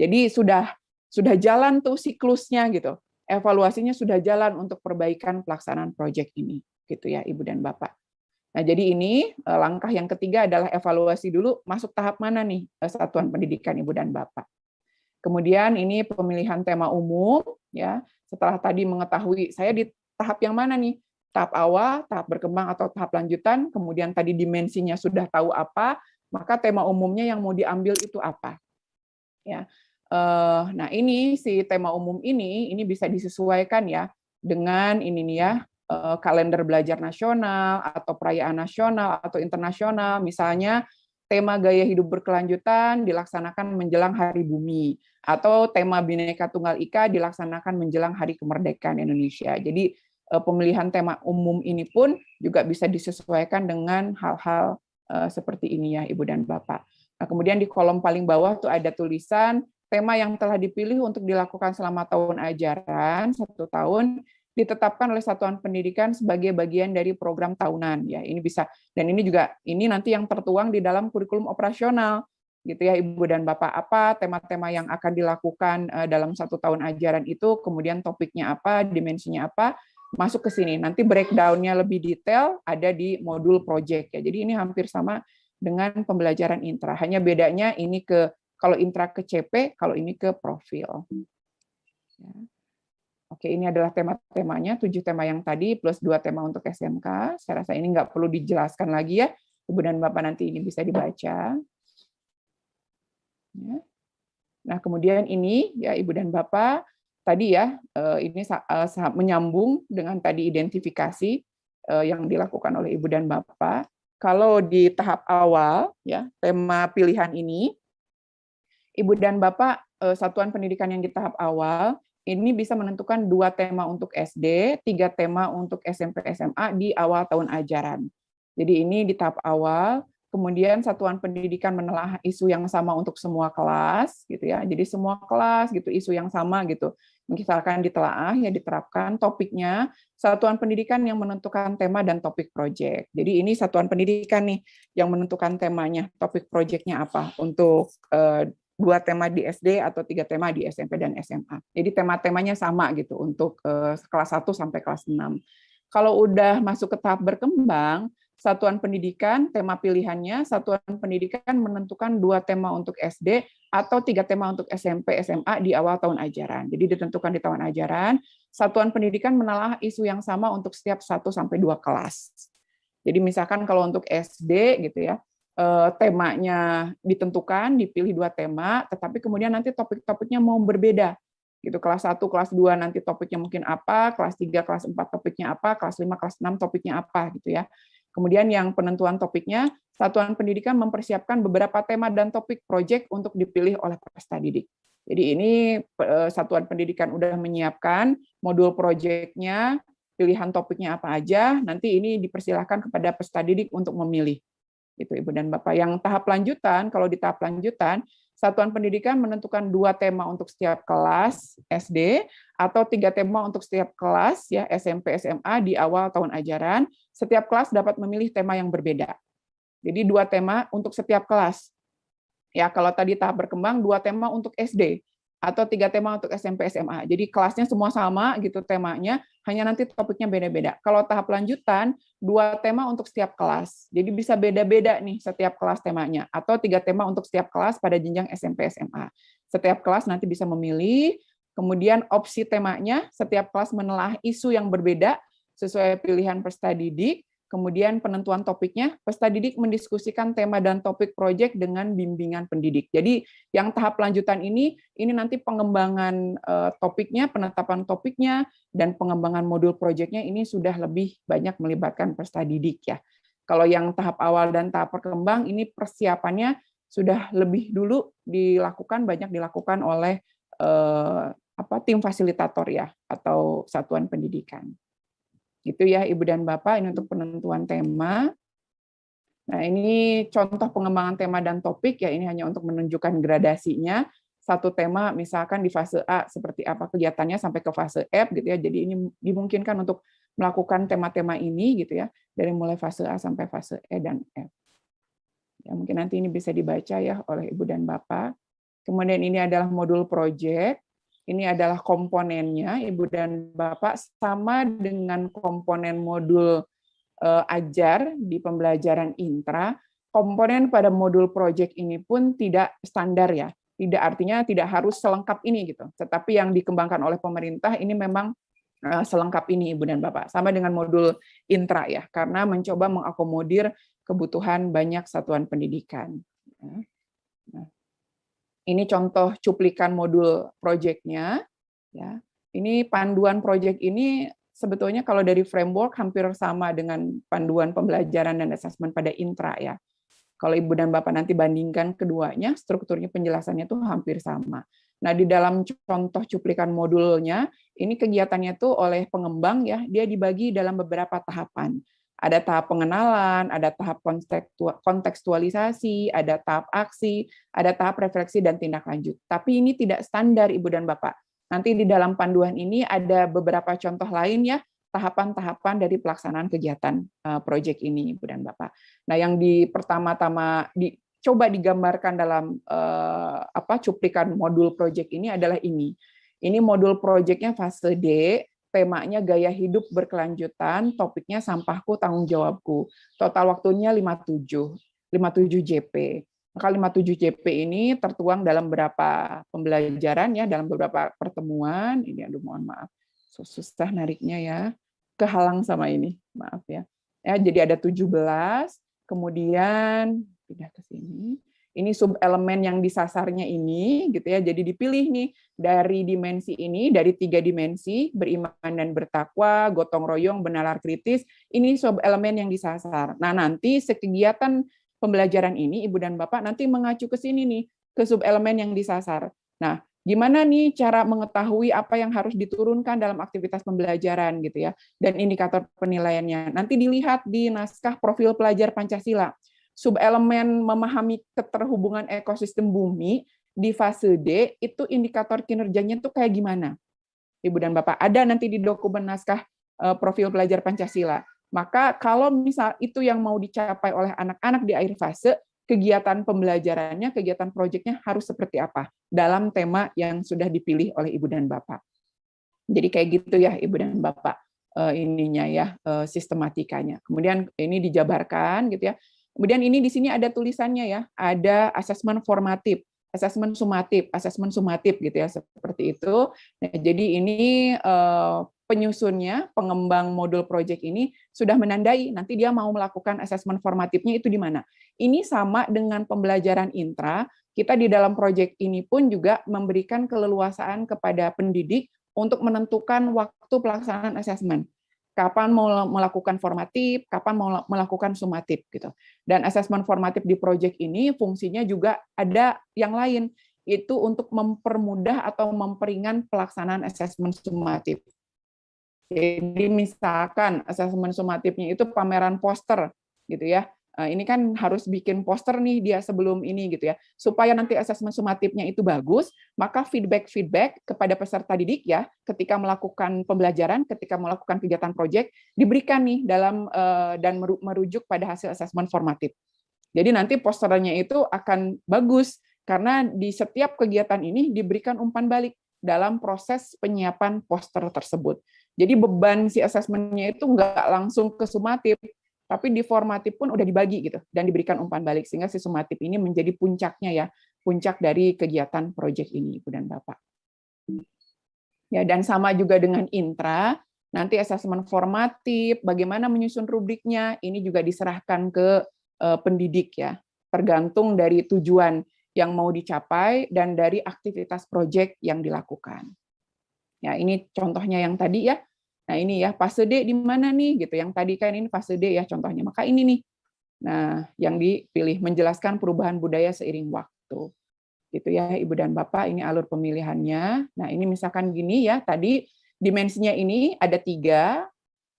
Jadi sudah jalan tuh siklusnya gitu. Evaluasinya sudah jalan untuk perbaikan pelaksanaan proyek ini, gitu ya, Ibu dan Bapak. Nah, jadi ini langkah yang ketiga adalah evaluasi dulu masuk tahap mana nih satuan pendidikan Ibu dan Bapak. Kemudian ini pemilihan tema umum ya. Setelah tadi mengetahui saya di tahap yang mana nih? Tahap awal, tahap berkembang atau tahap lanjutan, kemudian tadi dimensinya sudah tahu apa, maka tema umumnya yang mau diambil itu apa. Ya. Nah, ini si tema umum ini bisa disesuaikan ya dengan ini nih ya, kalender belajar nasional atau perayaan nasional atau internasional, misalnya tema gaya hidup berkelanjutan dilaksanakan menjelang Hari Bumi, atau tema Bhinneka Tunggal Ika dilaksanakan menjelang Hari Kemerdekaan Indonesia. Jadi pemilihan tema umum ini pun juga bisa disesuaikan dengan hal-hal seperti ini ya, Ibu dan Bapak. Nah, kemudian di kolom paling bawah tuh ada tulisan tema yang telah dipilih untuk dilakukan selama tahun ajaran 1 tahun ditetapkan oleh satuan pendidikan sebagai bagian dari program tahunan ya. Ini bisa, dan ini juga nanti yang tertuang di dalam kurikulum operasional gitu ya, Ibu dan Bapak, apa tema-tema yang akan dilakukan dalam 1 tahun ajaran itu, kemudian topiknya apa, dimensinya apa, masuk ke sini. Nanti breakdown-nya lebih detail ada di modul project ya. Jadi ini hampir sama dengan pembelajaran intra. Hanya bedanya ini kalau intra ke CP, kalau ini ke profil. Ya. Oke, ini adalah tema-temanya, 7 tema yang tadi, plus 2 tema untuk SMK. Saya rasa ini nggak perlu dijelaskan lagi ya, Ibu dan Bapak nanti ini bisa dibaca. Ya. Nah, kemudian ini, ya Ibu dan Bapak, tadi ya, ini menyambung dengan tadi identifikasi yang dilakukan oleh Ibu dan Bapak. Kalau di tahap awal, ya tema pilihan ini, Ibu dan Bapak, satuan pendidikan yang di tahap awal, ini bisa menentukan 2 tema untuk SD, 3 tema untuk SMP SMA di awal tahun ajaran. Jadi ini di tahap awal. Kemudian satuan pendidikan menelaah isu yang sama untuk semua kelas, gitu ya. Jadi semua kelas gitu isu yang sama gitu. Misalkan ditelaah ya diterapkan topiknya. Satuan pendidikan yang menentukan tema dan topik proyek. Jadi ini satuan pendidikan nih yang menentukan temanya, topik proyeknya apa untuk 2 tema di SD atau 3 tema di SMP dan SMA. Jadi tema-temanya sama gitu untuk kelas 1 sampai kelas 6. Kalau udah masuk ke tahap berkembang, satuan pendidikan, tema pilihannya, satuan pendidikan menentukan 2 tema untuk SD atau 3 tema untuk SMP, SMA di awal tahun ajaran. Jadi ditentukan di tahun ajaran, satuan pendidikan menelaah isu yang sama untuk setiap 1 sampai 2 kelas. Jadi misalkan kalau untuk SD gitu ya, temanya ditentukan, dipilih 2 tema, tetapi kemudian nanti topik-topiknya mau berbeda. Gitu, kelas 1, kelas 2 nanti topiknya mungkin apa, kelas 3, kelas 4 topiknya apa, kelas 5, kelas 6 topiknya apa gitu ya. Kemudian yang penentuan topiknya, satuan pendidikan mempersiapkan beberapa tema dan topik proyek untuk dipilih oleh peserta didik. Jadi ini satuan pendidikan udah menyiapkan modul proyeknya, pilihan topiknya apa aja, nanti ini dipersilahkan kepada peserta didik untuk memilih. Gitu, Ibu dan Bapak. Yang tahap lanjutan, kalau di tahap lanjutan, satuan pendidikan menentukan 2 tema untuk setiap kelas SD atau 3 tema untuk setiap kelas ya SMP SMA di awal tahun ajaran. Setiap kelas dapat memilih tema yang berbeda. Jadi 2 tema untuk setiap kelas. Ya, kalau tadi tahap berkembang 2 tema untuk SD atau 3 tema untuk SMP SMA. Jadi kelasnya semua sama gitu temanya, hanya nanti topiknya beda-beda. Kalau tahap lanjutan 2 tema untuk setiap kelas. Jadi bisa beda-beda nih setiap kelas temanya atau 3 tema untuk setiap kelas pada jenjang SMP SMA. Setiap kelas nanti bisa memilih, kemudian opsi temanya setiap kelas menelaah isu yang berbeda sesuai pilihan peserta didik. Kemudian penentuan topiknya, peserta didik mendiskusikan tema dan topik proyek dengan bimbingan pendidik. Jadi yang tahap lanjutan ini nanti pengembangan topiknya, penetapan topiknya, dan pengembangan modul proyeknya ini sudah lebih banyak melibatkan peserta didik ya. Kalau yang tahap awal dan tahap berkembang ini persiapannya sudah lebih dulu dilakukan, banyak dilakukan oleh tim fasilitator ya atau satuan pendidikan. Gitu ya Ibu dan Bapak, ini untuk penentuan tema. Nah, ini contoh pengembangan tema dan topik ya, ini hanya untuk menunjukkan gradasinya. Satu tema misalkan di fase A seperti apa kegiatannya sampai ke fase F gitu ya. Jadi ini dimungkinkan untuk melakukan tema-tema ini gitu ya, dari mulai fase A sampai fase E dan F. Ya, mungkin nanti ini bisa dibaca ya oleh Ibu dan Bapak. Kemudian ini adalah modul project. Ini adalah komponennya, Ibu dan Bapak, sama dengan komponen modul ajar di pembelajaran intra. Komponen pada modul project ini pun tidak standar ya, tidak artinya tidak harus selengkap ini gitu. Tetapi yang dikembangkan oleh pemerintah ini memang selengkap ini, Ibu dan Bapak, sama dengan modul intra ya, karena mencoba mengakomodir kebutuhan banyak satuan pendidikan. Nah, ini contoh cuplikan modul proyeknya. Ya. Ini panduan proyek ini sebetulnya kalau dari framework hampir sama dengan panduan pembelajaran dan asesmen pada intra ya. Kalau Ibu dan Bapak nanti bandingkan keduanya, strukturnya penjelasannya itu hampir sama. Nah, di dalam contoh cuplikan modulnya, ini kegiatannya tuh oleh pengembang ya, dia dibagi dalam beberapa tahapan. Ada tahap pengenalan, ada tahap kontekstualisasi, ada tahap aksi, ada tahap refleksi dan tindak lanjut. Tapi ini tidak standar Ibu dan Bapak. Nanti di dalam panduan ini ada beberapa contoh lain ya, tahapan-tahapan dari pelaksanaan kegiatan proyek ini Ibu dan Bapak. Nah, yang di pertama-tama coba digambarkan dalam cuplikan modul proyek ini adalah ini. Ini modul proyeknya fase D, temanya gaya hidup berkelanjutan, topiknya sampahku tanggung jawabku. Total waktunya 57 JP. Maka 57 JP ini tertuang dalam beberapa pembelajaran ya, dalam beberapa pertemuan. Ini aduh mohon maaf. Susah nariknya ya. Kehalang sama ini, maaf ya. Ya, jadi ada 17, kemudian pindah ke sini. Ini sub-elemen yang disasarnya ini, gitu ya. Jadi dipilih nih dari dimensi ini, dari 3 dimensi, beriman dan bertakwa, gotong royong, bernalar kritis. Ini sub-elemen yang disasar. Nah, nanti kegiatan pembelajaran ini, Ibu dan Bapak, nanti mengacu ke sini nih, ke sub-elemen yang disasar. Nah, Gimana nih cara mengetahui apa yang harus diturunkan dalam aktivitas pembelajaran gitu ya, dan indikator penilaiannya. Nanti dilihat di naskah profil pelajar Pancasila. Subelemen memahami keterhubungan ekosistem bumi di fase D itu indikator kinerjanya tuh kayak gimana? Ibu dan Bapak, ada nanti di dokumen naskah profil pelajar Pancasila. Maka kalau misal itu yang mau dicapai oleh anak-anak di akhir fase, kegiatan pembelajarannya, kegiatan proyeknya harus seperti apa dalam tema yang sudah dipilih oleh Ibu dan Bapak. Jadi kayak gitu ya Ibu dan Bapak, ininya ya, sistematikanya. Kemudian ini dijabarkan gitu ya. Kemudian ini di sini ada tulisannya ya, ada asesmen formatif, asesmen sumatif gitu ya, seperti itu. Nah, jadi ini penyusunnya, pengembang modul project ini sudah menandai nanti dia mau melakukan asesmen formatifnya itu di mana. Ini sama dengan pembelajaran intra, kita di dalam project ini pun juga memberikan keleluasaan kepada pendidik untuk menentukan waktu pelaksanaan asesmen. Kapan mau melakukan formatif, kapan mau melakukan sumatif gitu. Dan asesmen formatif di project ini fungsinya juga ada yang lain, itu untuk mempermudah atau memperingan pelaksanaan asesmen sumatif. Jadi misalkan asesmen sumatifnya itu pameran poster gitu ya. Ini kan harus bikin poster nih dia sebelum ini gitu ya. Supaya nanti asesmen sumatifnya itu bagus, maka feedback kepada peserta didik ya ketika melakukan pembelajaran, ketika melakukan kegiatan proyek diberikan nih dalam dan merujuk pada hasil asesmen formatif. Jadi nanti posternya itu akan bagus karena di setiap kegiatan ini diberikan umpan balik dalam proses penyiapan poster tersebut. Jadi beban si asesmennya itu nggak langsung ke sumatif, tapi di formatif pun udah dibagi gitu dan diberikan umpan balik sehingga si sumatif ini menjadi puncaknya ya, puncak dari kegiatan proyek ini Ibu dan Bapak. Ya, dan sama juga dengan intra, nanti asesmen formatif, bagaimana menyusun rubriknya, ini juga diserahkan ke pendidik ya, tergantung dari tujuan yang mau dicapai dan dari aktivitas proyek yang dilakukan. Ya, ini contohnya yang tadi ya. Nah, ini ya fase D di mana nih gitu. Yang tadi kan ini fase D ya contohnya. Maka ini nih. Nah, yang dipilih menjelaskan perubahan budaya seiring waktu. Gitu ya, Ibu dan Bapak, ini alur pemilihannya. Nah, ini misalkan gini ya, tadi dimensinya ini ada 3,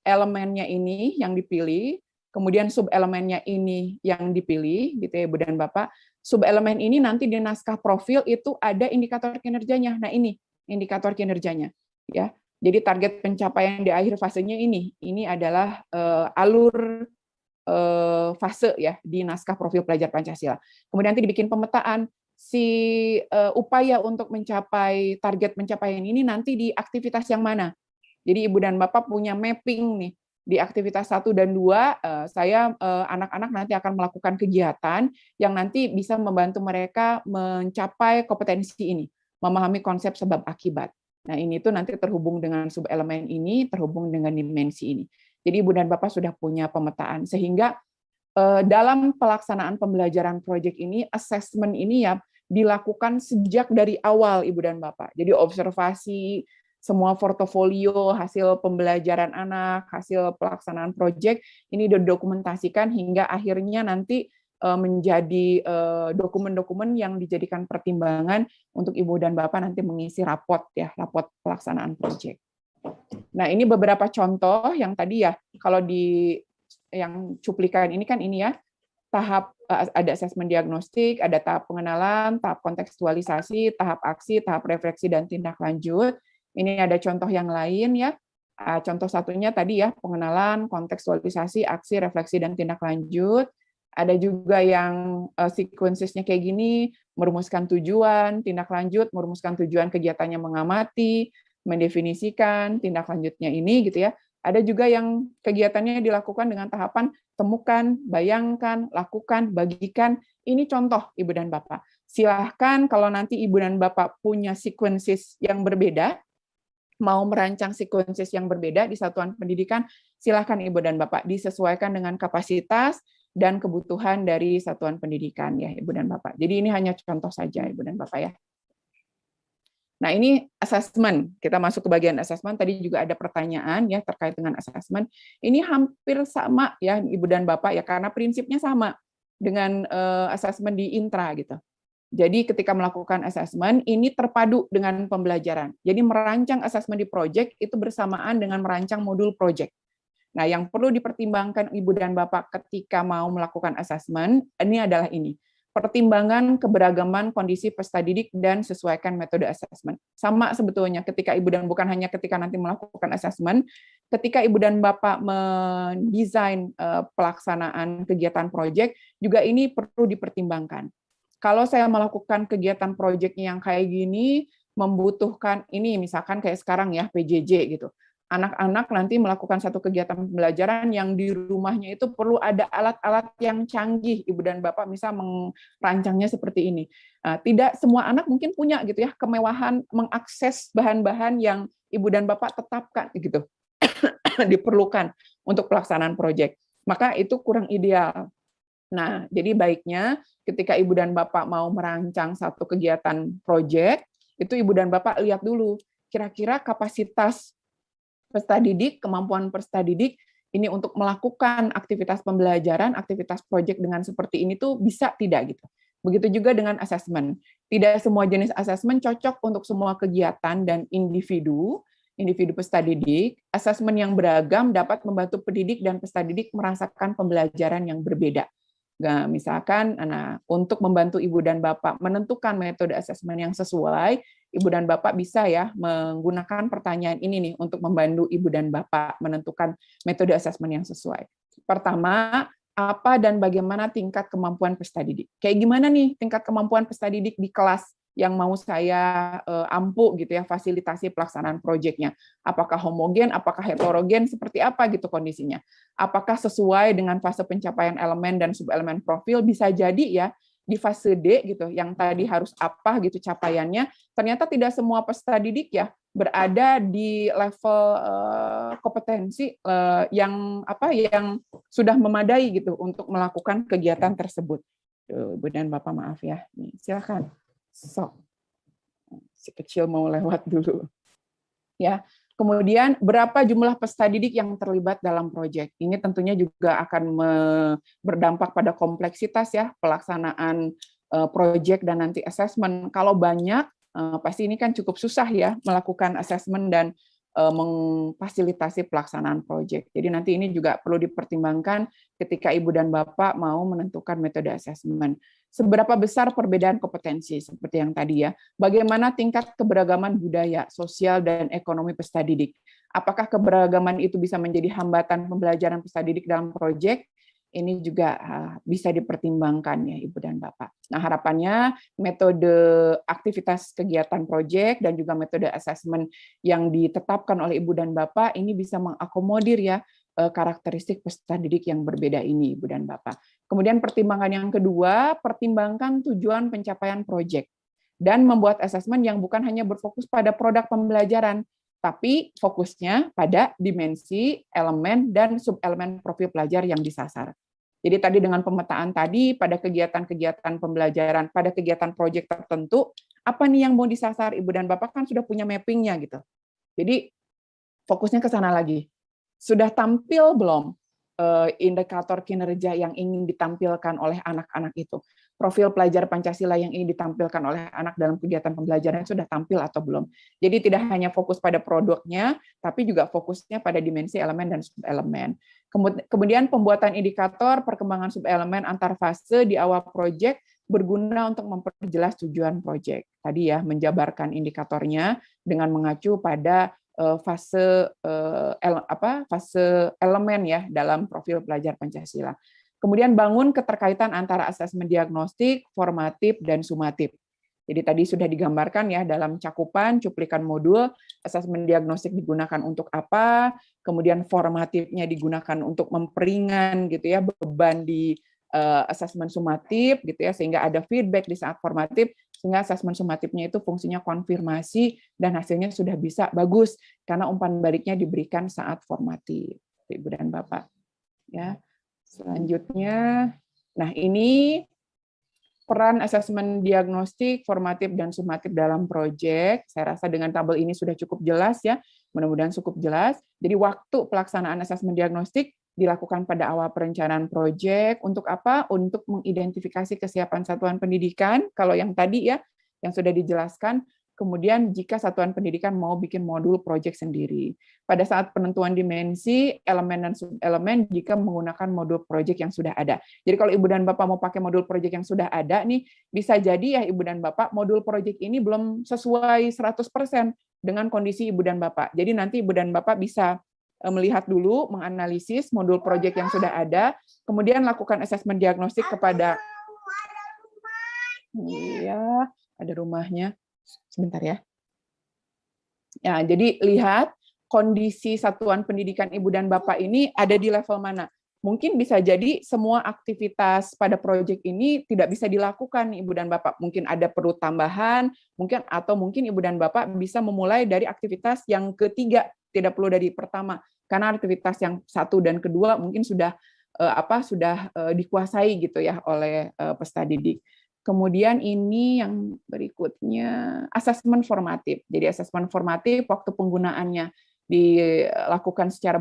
elemennya ini yang dipilih, kemudian subelemennya ini yang dipilih, gitu ya Ibu dan Bapak. Subelemen ini nanti di naskah profil itu ada indikator kinerjanya. Nah, ini indikator kinerjanya ya. Jadi target pencapaian di akhir fasenya ini adalah alur fase ya di naskah profil pelajar Pancasila. Kemudian nanti dibikin pemetaan si upaya untuk mencapai target pencapaian ini nanti di aktivitas yang mana. Jadi Ibu dan Bapak punya mapping nih di aktivitas 1 dan 2, saya anak-anak nanti akan melakukan kegiatan yang nanti bisa membantu mereka mencapai kompetensi ini, memahami konsep sebab akibat. Nah, ini tuh nanti terhubung dengan subelemen ini, terhubung dengan dimensi ini. Jadi Ibu dan Bapak sudah punya pemetaan, sehingga dalam pelaksanaan pembelajaran proyek ini, assessment ini ya dilakukan sejak dari awal Ibu dan Bapak. Jadi observasi, semua portofolio, hasil pembelajaran anak, hasil pelaksanaan proyek, ini didokumentasikan hingga akhirnya nanti menjadi dokumen-dokumen yang dijadikan pertimbangan untuk Ibu dan Bapak nanti mengisi raport ya, raport pelaksanaan proyek. Nah, ini beberapa contoh yang tadi ya, kalau di yang cuplikan ini kan ini ya, tahap ada asesmen diagnostik, ada tahap pengenalan, tahap kontekstualisasi, tahap aksi, tahap refleksi dan tindak lanjut. Ini ada contoh yang lain ya. Contoh satunya tadi ya, pengenalan, kontekstualisasi, aksi, refleksi dan tindak lanjut. Ada juga yang sequencesnya kayak gini, merumuskan tujuan, tindak lanjut, merumuskan tujuan kegiatannya mengamati, mendefinisikan, tindak lanjutnya ini gitu ya. Ada juga yang kegiatannya dilakukan dengan tahapan temukan, bayangkan, lakukan, bagikan. Ini contoh Ibu dan Bapak. Silahkan kalau nanti Ibu dan Bapak punya sequences yang berbeda, mau merancang sequences yang berbeda di satuan pendidikan, silahkan Ibu dan Bapak disesuaikan dengan kapasitas dan kebutuhan dari satuan pendidikan ya Ibu dan Bapak. Jadi ini hanya contoh saja Ibu dan Bapak ya. Nah, ini assessment. Kita masuk ke bagian assessment. Tadi juga ada pertanyaan ya terkait dengan assessment. Ini hampir sama ya Ibu dan Bapak ya karena prinsipnya sama dengan assessment di intra gitu. Jadi ketika melakukan asesmen, ini terpadu dengan pembelajaran. Jadi merancang asesmen di project itu bersamaan dengan merancang modul project. Nah, yang perlu dipertimbangkan Ibu dan Bapak ketika mau melakukan asesmen, ini adalah ini. Pertimbangan keberagaman kondisi peserta didik dan sesuaikan metode asesmen. Sama sebetulnya ketika Ibu dan bukan hanya ketika nanti melakukan asesmen, ketika Ibu dan Bapak mendesain pelaksanaan kegiatan proyek, juga ini perlu dipertimbangkan. Kalau saya melakukan kegiatan proyeknya yang kayak gini, membutuhkan ini misalkan kayak sekarang ya PJJ gitu. Anak-anak nanti melakukan satu kegiatan pembelajaran yang di rumahnya itu perlu ada alat-alat yang canggih, Ibu dan Bapak bisa merancangnya seperti ini. Tidak semua anak mungkin punya gitu ya kemewahan mengakses bahan-bahan yang Ibu dan Bapak tetapkan gitu diperlukan untuk pelaksanaan proyek. Maka itu kurang ideal. Nah, jadi baiknya ketika Ibu dan Bapak mau merancang satu kegiatan proyek, itu Ibu dan Bapak lihat dulu kira-kira kapasitas peserta didik, kemampuan peserta didik ini untuk melakukan aktivitas pembelajaran, aktivitas proyek dengan seperti ini tuh bisa tidak gitu. Begitu juga dengan asesmen. Tidak semua jenis asesmen cocok untuk semua kegiatan dan individu peserta didik. Asesmen yang beragam dapat membantu pendidik dan peserta didik merasakan pembelajaran yang berbeda. Nah, misalkan untuk membantu Ibu dan Bapak menentukan metode asesmen yang sesuai, Ibu dan Bapak bisa ya menggunakan pertanyaan ini nih untuk membantu Ibu dan Bapak menentukan metode asesmen yang sesuai. Pertama, apa dan bagaimana tingkat kemampuan peserta didik? Kayak gimana nih tingkat kemampuan peserta didik di kelas yang mau saya ampu gitu ya, fasilitasi pelaksanaan proyeknya. Apakah homogen, apakah heterogen, seperti apa gitu kondisinya. Apakah sesuai dengan fase pencapaian elemen dan subelemen profil, bisa jadi ya di fase D gitu, yang tadi harus apa gitu capaiannya, ternyata tidak semua peserta didik ya berada di level kompetensi yang sudah memadai gitu untuk melakukan kegiatan tersebut. Ibu dan Bapak maaf ya, nih, silakan. Si kecil mau lewat dulu. Ya. Kemudian berapa jumlah peserta didik yang terlibat dalam proyek? Ini tentunya juga akan berdampak pada kompleksitas ya pelaksanaan proyek dan nanti asesmen. Kalau banyak pasti ini kan cukup susah ya melakukan asesmen dan memfasilitasi pelaksanaan proyek. Jadi nanti ini juga perlu dipertimbangkan ketika Ibu dan Bapak mau menentukan metode asesmen. Seberapa besar perbedaan kompetensi seperti yang tadi ya? Bagaimana tingkat keberagaman budaya, sosial, dan ekonomi peserta didik? Apakah keberagaman itu bisa menjadi hambatan pembelajaran peserta didik dalam proyek? Ini juga bisa dipertimbangkan ya Ibu dan Bapak. Nah, harapannya metode aktivitas kegiatan proyek dan juga metode asesmen yang ditetapkan oleh Ibu dan Bapak ini bisa mengakomodir ya karakteristik peserta didik yang berbeda ini, Ibu dan Bapak. Kemudian pertimbangan yang kedua, pertimbangkan tujuan pencapaian proyek dan membuat asesmen yang bukan hanya berfokus pada produk pembelajaran, tapi fokusnya pada dimensi, elemen, dan subelemen profil pelajar yang disasar. Jadi tadi dengan pemetaan tadi, pada kegiatan-kegiatan pembelajaran, pada kegiatan proyek tertentu, apa nih yang mau disasar? Ibu dan Bapak kan sudah punya mappingnya gitu. Jadi fokusnya ke sana lagi. Sudah tampil belum indikator kinerja yang ingin ditampilkan oleh anak-anak itu? Profil pelajar Pancasila yang ingin ditampilkan oleh anak dalam kegiatan pembelajaran sudah tampil atau belum? Jadi tidak hanya fokus pada produknya, tapi juga fokusnya pada dimensi elemen dan subelemen. Kemudian pembuatan indikator perkembangan subelemen antar fase di awal proyek berguna untuk memperjelas tujuan proyek. Tadi ya, menjabarkan indikatornya dengan mengacu pada fase elemen ya dalam profil pelajar Pancasila. Kemudian bangun keterkaitan antara asesmen diagnostik, formatif, dan sumatif. Jadi tadi sudah digambarkan ya dalam cakupan cuplikan modul, asesmen diagnostik digunakan untuk apa, kemudian formatifnya digunakan untuk memperingan gitu ya beban di asesmen sumatif gitu ya, sehingga ada feedback di saat formatif, sehingga asesmen sumatifnya itu fungsinya konfirmasi dan hasilnya sudah bisa bagus karena umpan baliknya diberikan saat formatif. Ibu dan Bapak. Ya. Selanjutnya, nah ini peran asesmen diagnostik, formatif, dan sumatif dalam proyek. Saya rasa dengan tabel ini sudah cukup jelas ya, mudah-mudahan cukup jelas. Jadi waktu pelaksanaan asesmen diagnostik dilakukan pada awal perencanaan proyek. Untuk apa? Untuk mengidentifikasi kesiapan satuan pendidikan, kalau yang tadi ya, yang sudah dijelaskan. Kemudian jika satuan pendidikan mau bikin modul proyek sendiri. Pada saat penentuan dimensi, elemen dan subelemen jika menggunakan modul proyek yang sudah ada. Jadi kalau Ibu dan Bapak mau pakai modul proyek yang sudah ada nih, bisa jadi ya Ibu dan Bapak, modul proyek ini belum sesuai 100% dengan kondisi Ibu dan Bapak. Jadi nanti Ibu dan Bapak bisa melihat dulu, menganalisis modul proyek yang sudah ada, kemudian lakukan asesmen diagnostik kepada... Iya, ada rumahnya. Sebentar ya. Ya, jadi lihat kondisi satuan pendidikan Ibu dan Bapak ini ada di level mana. Mungkin bisa jadi semua aktivitas pada proyek ini tidak bisa dilakukan Ibu dan Bapak. Mungkin ada perlu tambahan, mungkin Ibu dan Bapak bisa memulai dari aktivitas yang ketiga, tidak perlu dari pertama. Karena aktivitas yang satu dan kedua mungkin sudah dikuasai gitu ya oleh peserta didik. Kemudian ini yang berikutnya, asesmen formatif. Jadi asesmen formatif waktu penggunaannya dilakukan secara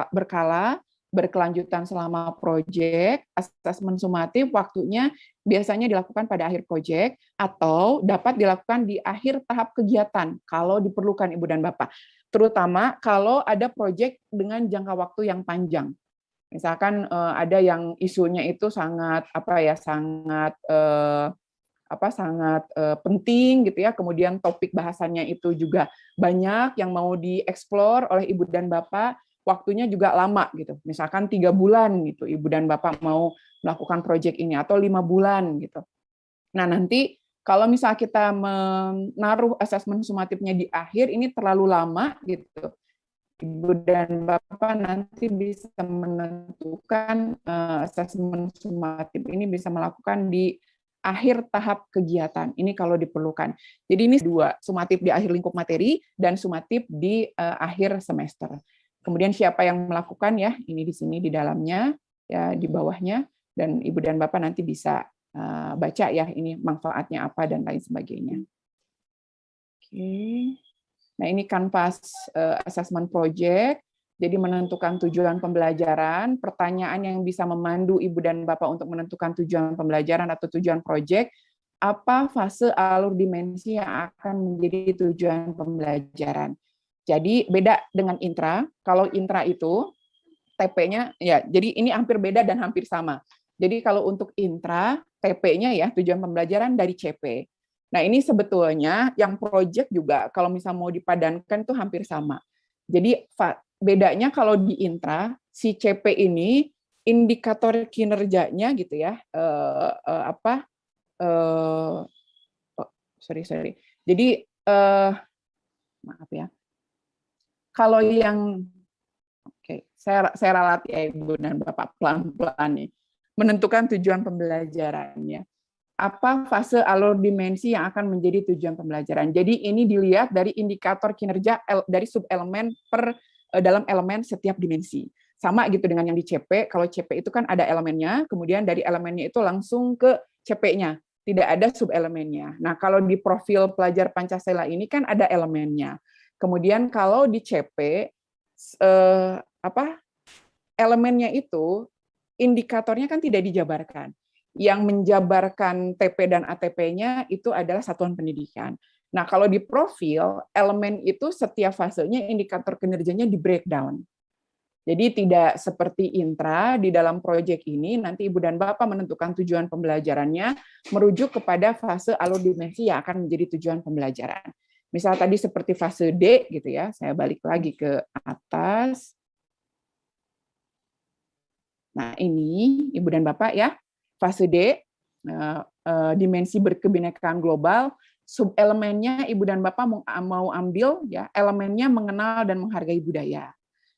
berkala, berkelanjutan selama proyek. Asesmen sumatif waktunya biasanya dilakukan pada akhir proyek atau dapat dilakukan di akhir tahap kegiatan kalau diperlukan Ibu dan Bapak. Terutama kalau ada proyek dengan jangka waktu yang panjang. Misalkan ada yang isunya itu sangat penting gitu ya. Kemudian topik bahasannya itu juga banyak yang mau dieksplor oleh Ibu dan Bapak. Waktunya juga lama gitu. Misalkan 3 bulan gitu Ibu dan Bapak mau melakukan proyek ini atau 5 bulan gitu. Nah, nanti kalau misal kita menaruh asesmen sumatifnya di akhir ini terlalu lama gitu. Ibu dan Bapak nanti bisa menentukan asesmen sumatif ini bisa melakukan di akhir tahap kegiatan. Ini kalau diperlukan. Jadi ini 2, sumatif di akhir lingkup materi dan sumatif di akhir semester. Kemudian siapa yang melakukan ya? Ini di sini di dalamnya, ya di bawahnya, dan Ibu dan Bapak nanti bisa baca ya ini manfaatnya apa dan lain sebagainya. Oke. Nah, ini kanvas assessment project, jadi menentukan tujuan pembelajaran, pertanyaan yang bisa memandu Ibu dan Bapak untuk menentukan tujuan pembelajaran atau tujuan project, apa fase alur dimensi yang akan menjadi tujuan pembelajaran. Jadi beda dengan intra, kalau intra itu TP-nya, ya jadi ini hampir beda dan hampir sama. Jadi kalau untuk intra, TP-nya ya tujuan pembelajaran dari CP. Nah, ini sebetulnya yang proyek juga kalau misal mau dipadankan itu hampir sama. Jadi bedanya kalau di intra, si CP ini indikator kinerjanya gitu ya, Jadi maaf ya. Kalau yang saya ralat ya Ibu dan Bapak pelan-pelan nih, menentukan tujuan pembelajarannya. Apa fase alur dimensi yang akan menjadi tujuan pembelajaran. Jadi ini dilihat dari indikator kinerja dari subelemen dalam elemen setiap dimensi. Sama gitu dengan yang di CP, kalau CP itu kan ada elemennya, kemudian dari elemennya itu langsung ke CP-nya, tidak ada subelemennya. Nah, kalau di profil pelajar Pancasila ini kan ada elemennya. Kemudian kalau di CP, elemennya itu, indikatornya kan tidak dijabarkan. Yang menjabarkan TP dan ATP-nya itu adalah satuan pendidikan. Nah, kalau di profil, elemen itu setiap fasenya indikator kinerjanya di breakdown. Jadi tidak seperti intra, di dalam proyek ini nanti Ibu dan Bapak menentukan tujuan pembelajarannya merujuk kepada fase alur dimensi yang akan menjadi tujuan pembelajaran. Misal tadi seperti fase D gitu ya, saya balik lagi ke atas. Nah, ini Ibu dan Bapak ya. Fase D, dimensi berkebinekaan global, subelemennya Ibu dan Bapak mau ambil ya, elemennya mengenal dan menghargai budaya.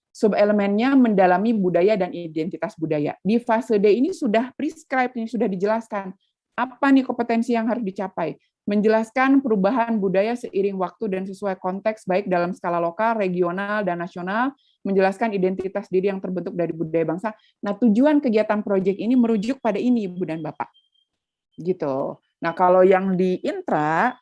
Subelemennya mendalami budaya dan identitas budaya. Di fase D ini sudah prescribe, ini sudah dijelaskan. Apa nih kompetensi yang harus dicapai? Menjelaskan perubahan budaya seiring waktu dan sesuai konteks baik dalam skala lokal, regional, dan nasional, menjelaskan identitas diri yang terbentuk dari budaya bangsa. Nah, tujuan kegiatan proyek ini merujuk pada ini, Ibu dan Bapak. Gitu. Nah, kalau yang di intra,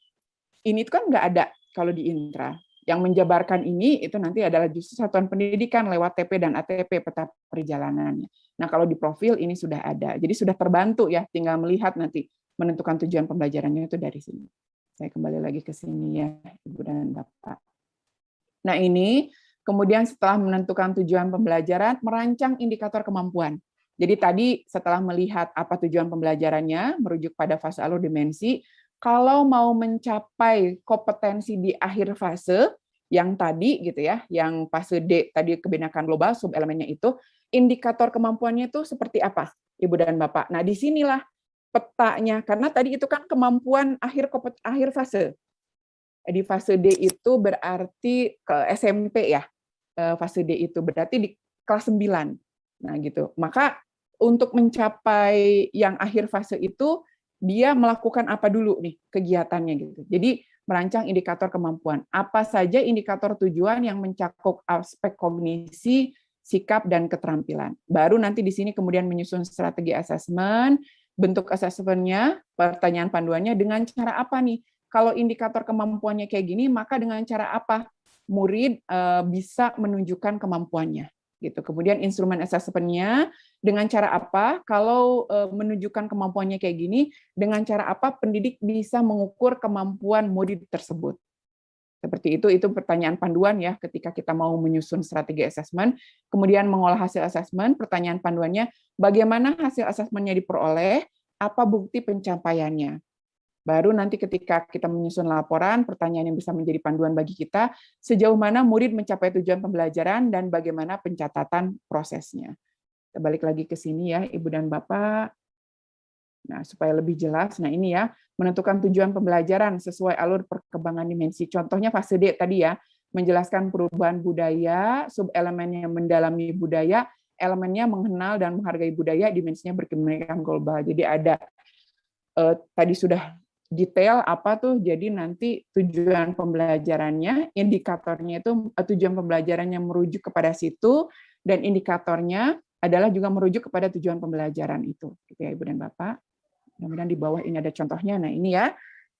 ini kan nggak ada kalau di intra. Yang menjabarkan ini itu nanti adalah justru satuan pendidikan lewat TP dan ATP peta perjalanannya. Nah, kalau di profil ini sudah ada. Jadi sudah terbantu ya, tinggal melihat nanti menentukan tujuan pembelajarannya itu dari sini. Saya kembali lagi ke sini ya, Ibu dan Bapak. Nah, ini kemudian setelah menentukan tujuan pembelajaran, merancang indikator kemampuan. Jadi tadi setelah melihat apa tujuan pembelajarannya, merujuk pada fase alur dimensi, kalau mau mencapai kompetensi di akhir fase, yang tadi gitu ya, yang fase D tadi kebinekaan global, subelemennya itu, indikator kemampuannya itu seperti apa, Ibu dan Bapak? Nah, disinilah petanya, karena tadi itu kan kemampuan akhir fase. Di fase D itu berarti ke SMP ya, fase D itu berarti di kelas 9. Nah gitu. Maka untuk mencapai yang akhir fase itu, dia melakukan apa dulu nih kegiatannya gitu. Jadi merancang indikator kemampuan. Apa saja indikator tujuan yang mencakup aspek kognisi, sikap, dan keterampilan. Baru nanti di sini kemudian menyusun strategi asesmen, bentuk asesmennya, pertanyaan panduannya dengan cara apa nih? Kalau indikator kemampuannya kayak gini, maka dengan cara apa murid bisa menunjukkan kemampuannya? Gitu. Kemudian instrumen asesmennya dengan cara apa? Kalau menunjukkan kemampuannya kayak gini, dengan cara apa pendidik bisa mengukur kemampuan murid tersebut? Seperti itu pertanyaan panduan ya ketika kita mau menyusun strategi asesmen. Kemudian mengolah hasil asesmen, pertanyaan panduannya, bagaimana hasil asesmennya diperoleh, apa bukti pencapaiannya. Baru nanti ketika kita menyusun laporan, pertanyaan yang bisa menjadi panduan bagi kita, sejauh mana murid mencapai tujuan pembelajaran dan bagaimana pencatatan prosesnya. Kita balik lagi ke sini ya, Ibu dan Bapak. Nah, supaya lebih jelas, nah ini ya, menentukan tujuan pembelajaran sesuai alur perkembangan dimensi. Contohnya fase D tadi ya, menjelaskan perubahan budaya, subelemennya mendalami budaya, elemennya mengenal dan menghargai budaya, dimensinya berkebinekaan global. Jadi ada tadi sudah detail apa tuh, jadi nanti tujuan pembelajarannya, indikatornya itu tujuan pembelajarannya merujuk kepada situ, dan indikatornya adalah juga merujuk kepada tujuan pembelajaran itu. Gitu ya, Ibu dan Bapak. Mudah-mudahan di bawah ini ada contohnya. Nah ini ya,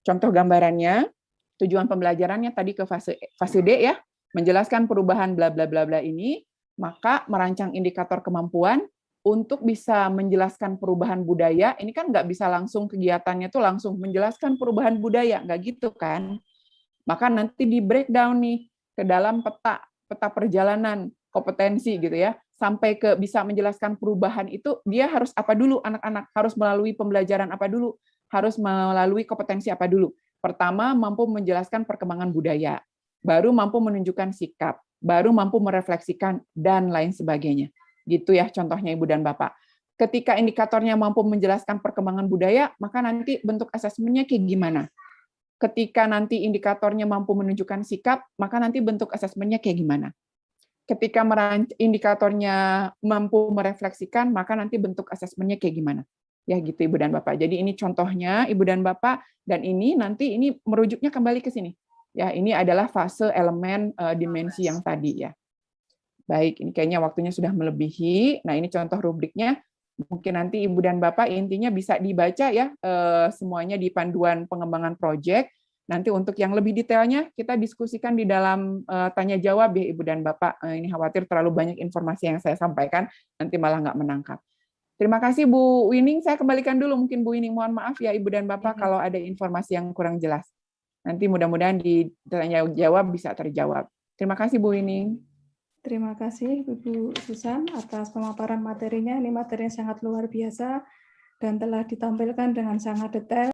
contoh gambarannya, tujuan pembelajarannya tadi ke fase D ya, menjelaskan perubahan bla bla bla bla ini, maka merancang indikator kemampuan, untuk bisa menjelaskan perubahan budaya, ini kan nggak bisa langsung kegiatannya tuh langsung menjelaskan perubahan budaya, nggak gitu kan. Maka nanti di breakdown nih ke dalam peta perjalanan kompetensi gitu ya, sampai ke bisa menjelaskan perubahan itu, dia harus apa dulu anak-anak, harus melalui pembelajaran apa dulu, harus melalui kompetensi apa dulu. Pertama, mampu menjelaskan perkembangan budaya, baru mampu menunjukkan sikap, baru mampu merefleksikan, dan lain sebagainya. Gitu ya contohnya Ibu dan Bapak. Ketika indikatornya mampu menjelaskan perkembangan budaya, maka nanti bentuk asesmennya kayak gimana? Ketika nanti indikatornya mampu menunjukkan sikap, maka nanti bentuk asesmennya kayak gimana? Ketika indikatornya mampu merefleksikan, maka nanti bentuk asesmennya kayak gimana? Ya gitu Ibu dan Bapak. Jadi ini contohnya Ibu dan Bapak, dan ini nanti ini merujuknya kembali ke sini. Ya, ini adalah fase elemen dimensi yang tadi ya. Baik, ini kayaknya waktunya sudah melebihi. Nah, ini contoh rubriknya. Mungkin nanti Ibu dan Bapak intinya bisa dibaca ya semuanya di panduan pengembangan proyek. Nanti untuk yang lebih detailnya kita diskusikan di dalam tanya jawab ya Ibu dan Bapak. Ini khawatir terlalu banyak informasi yang saya sampaikan, nanti malah nggak menangkap. Terima kasih Bu Wining. Saya kembalikan dulu mungkin Bu Wining. Mohon maaf ya Ibu dan Bapak kalau ada informasi yang kurang jelas. Nanti mudah-mudahan di tanya jawab bisa terjawab. Terima kasih Bu Wining. Terima kasih Ibu Susan atas pemaparan materinya. Ini materinya sangat luar biasa dan telah ditampilkan dengan sangat detail.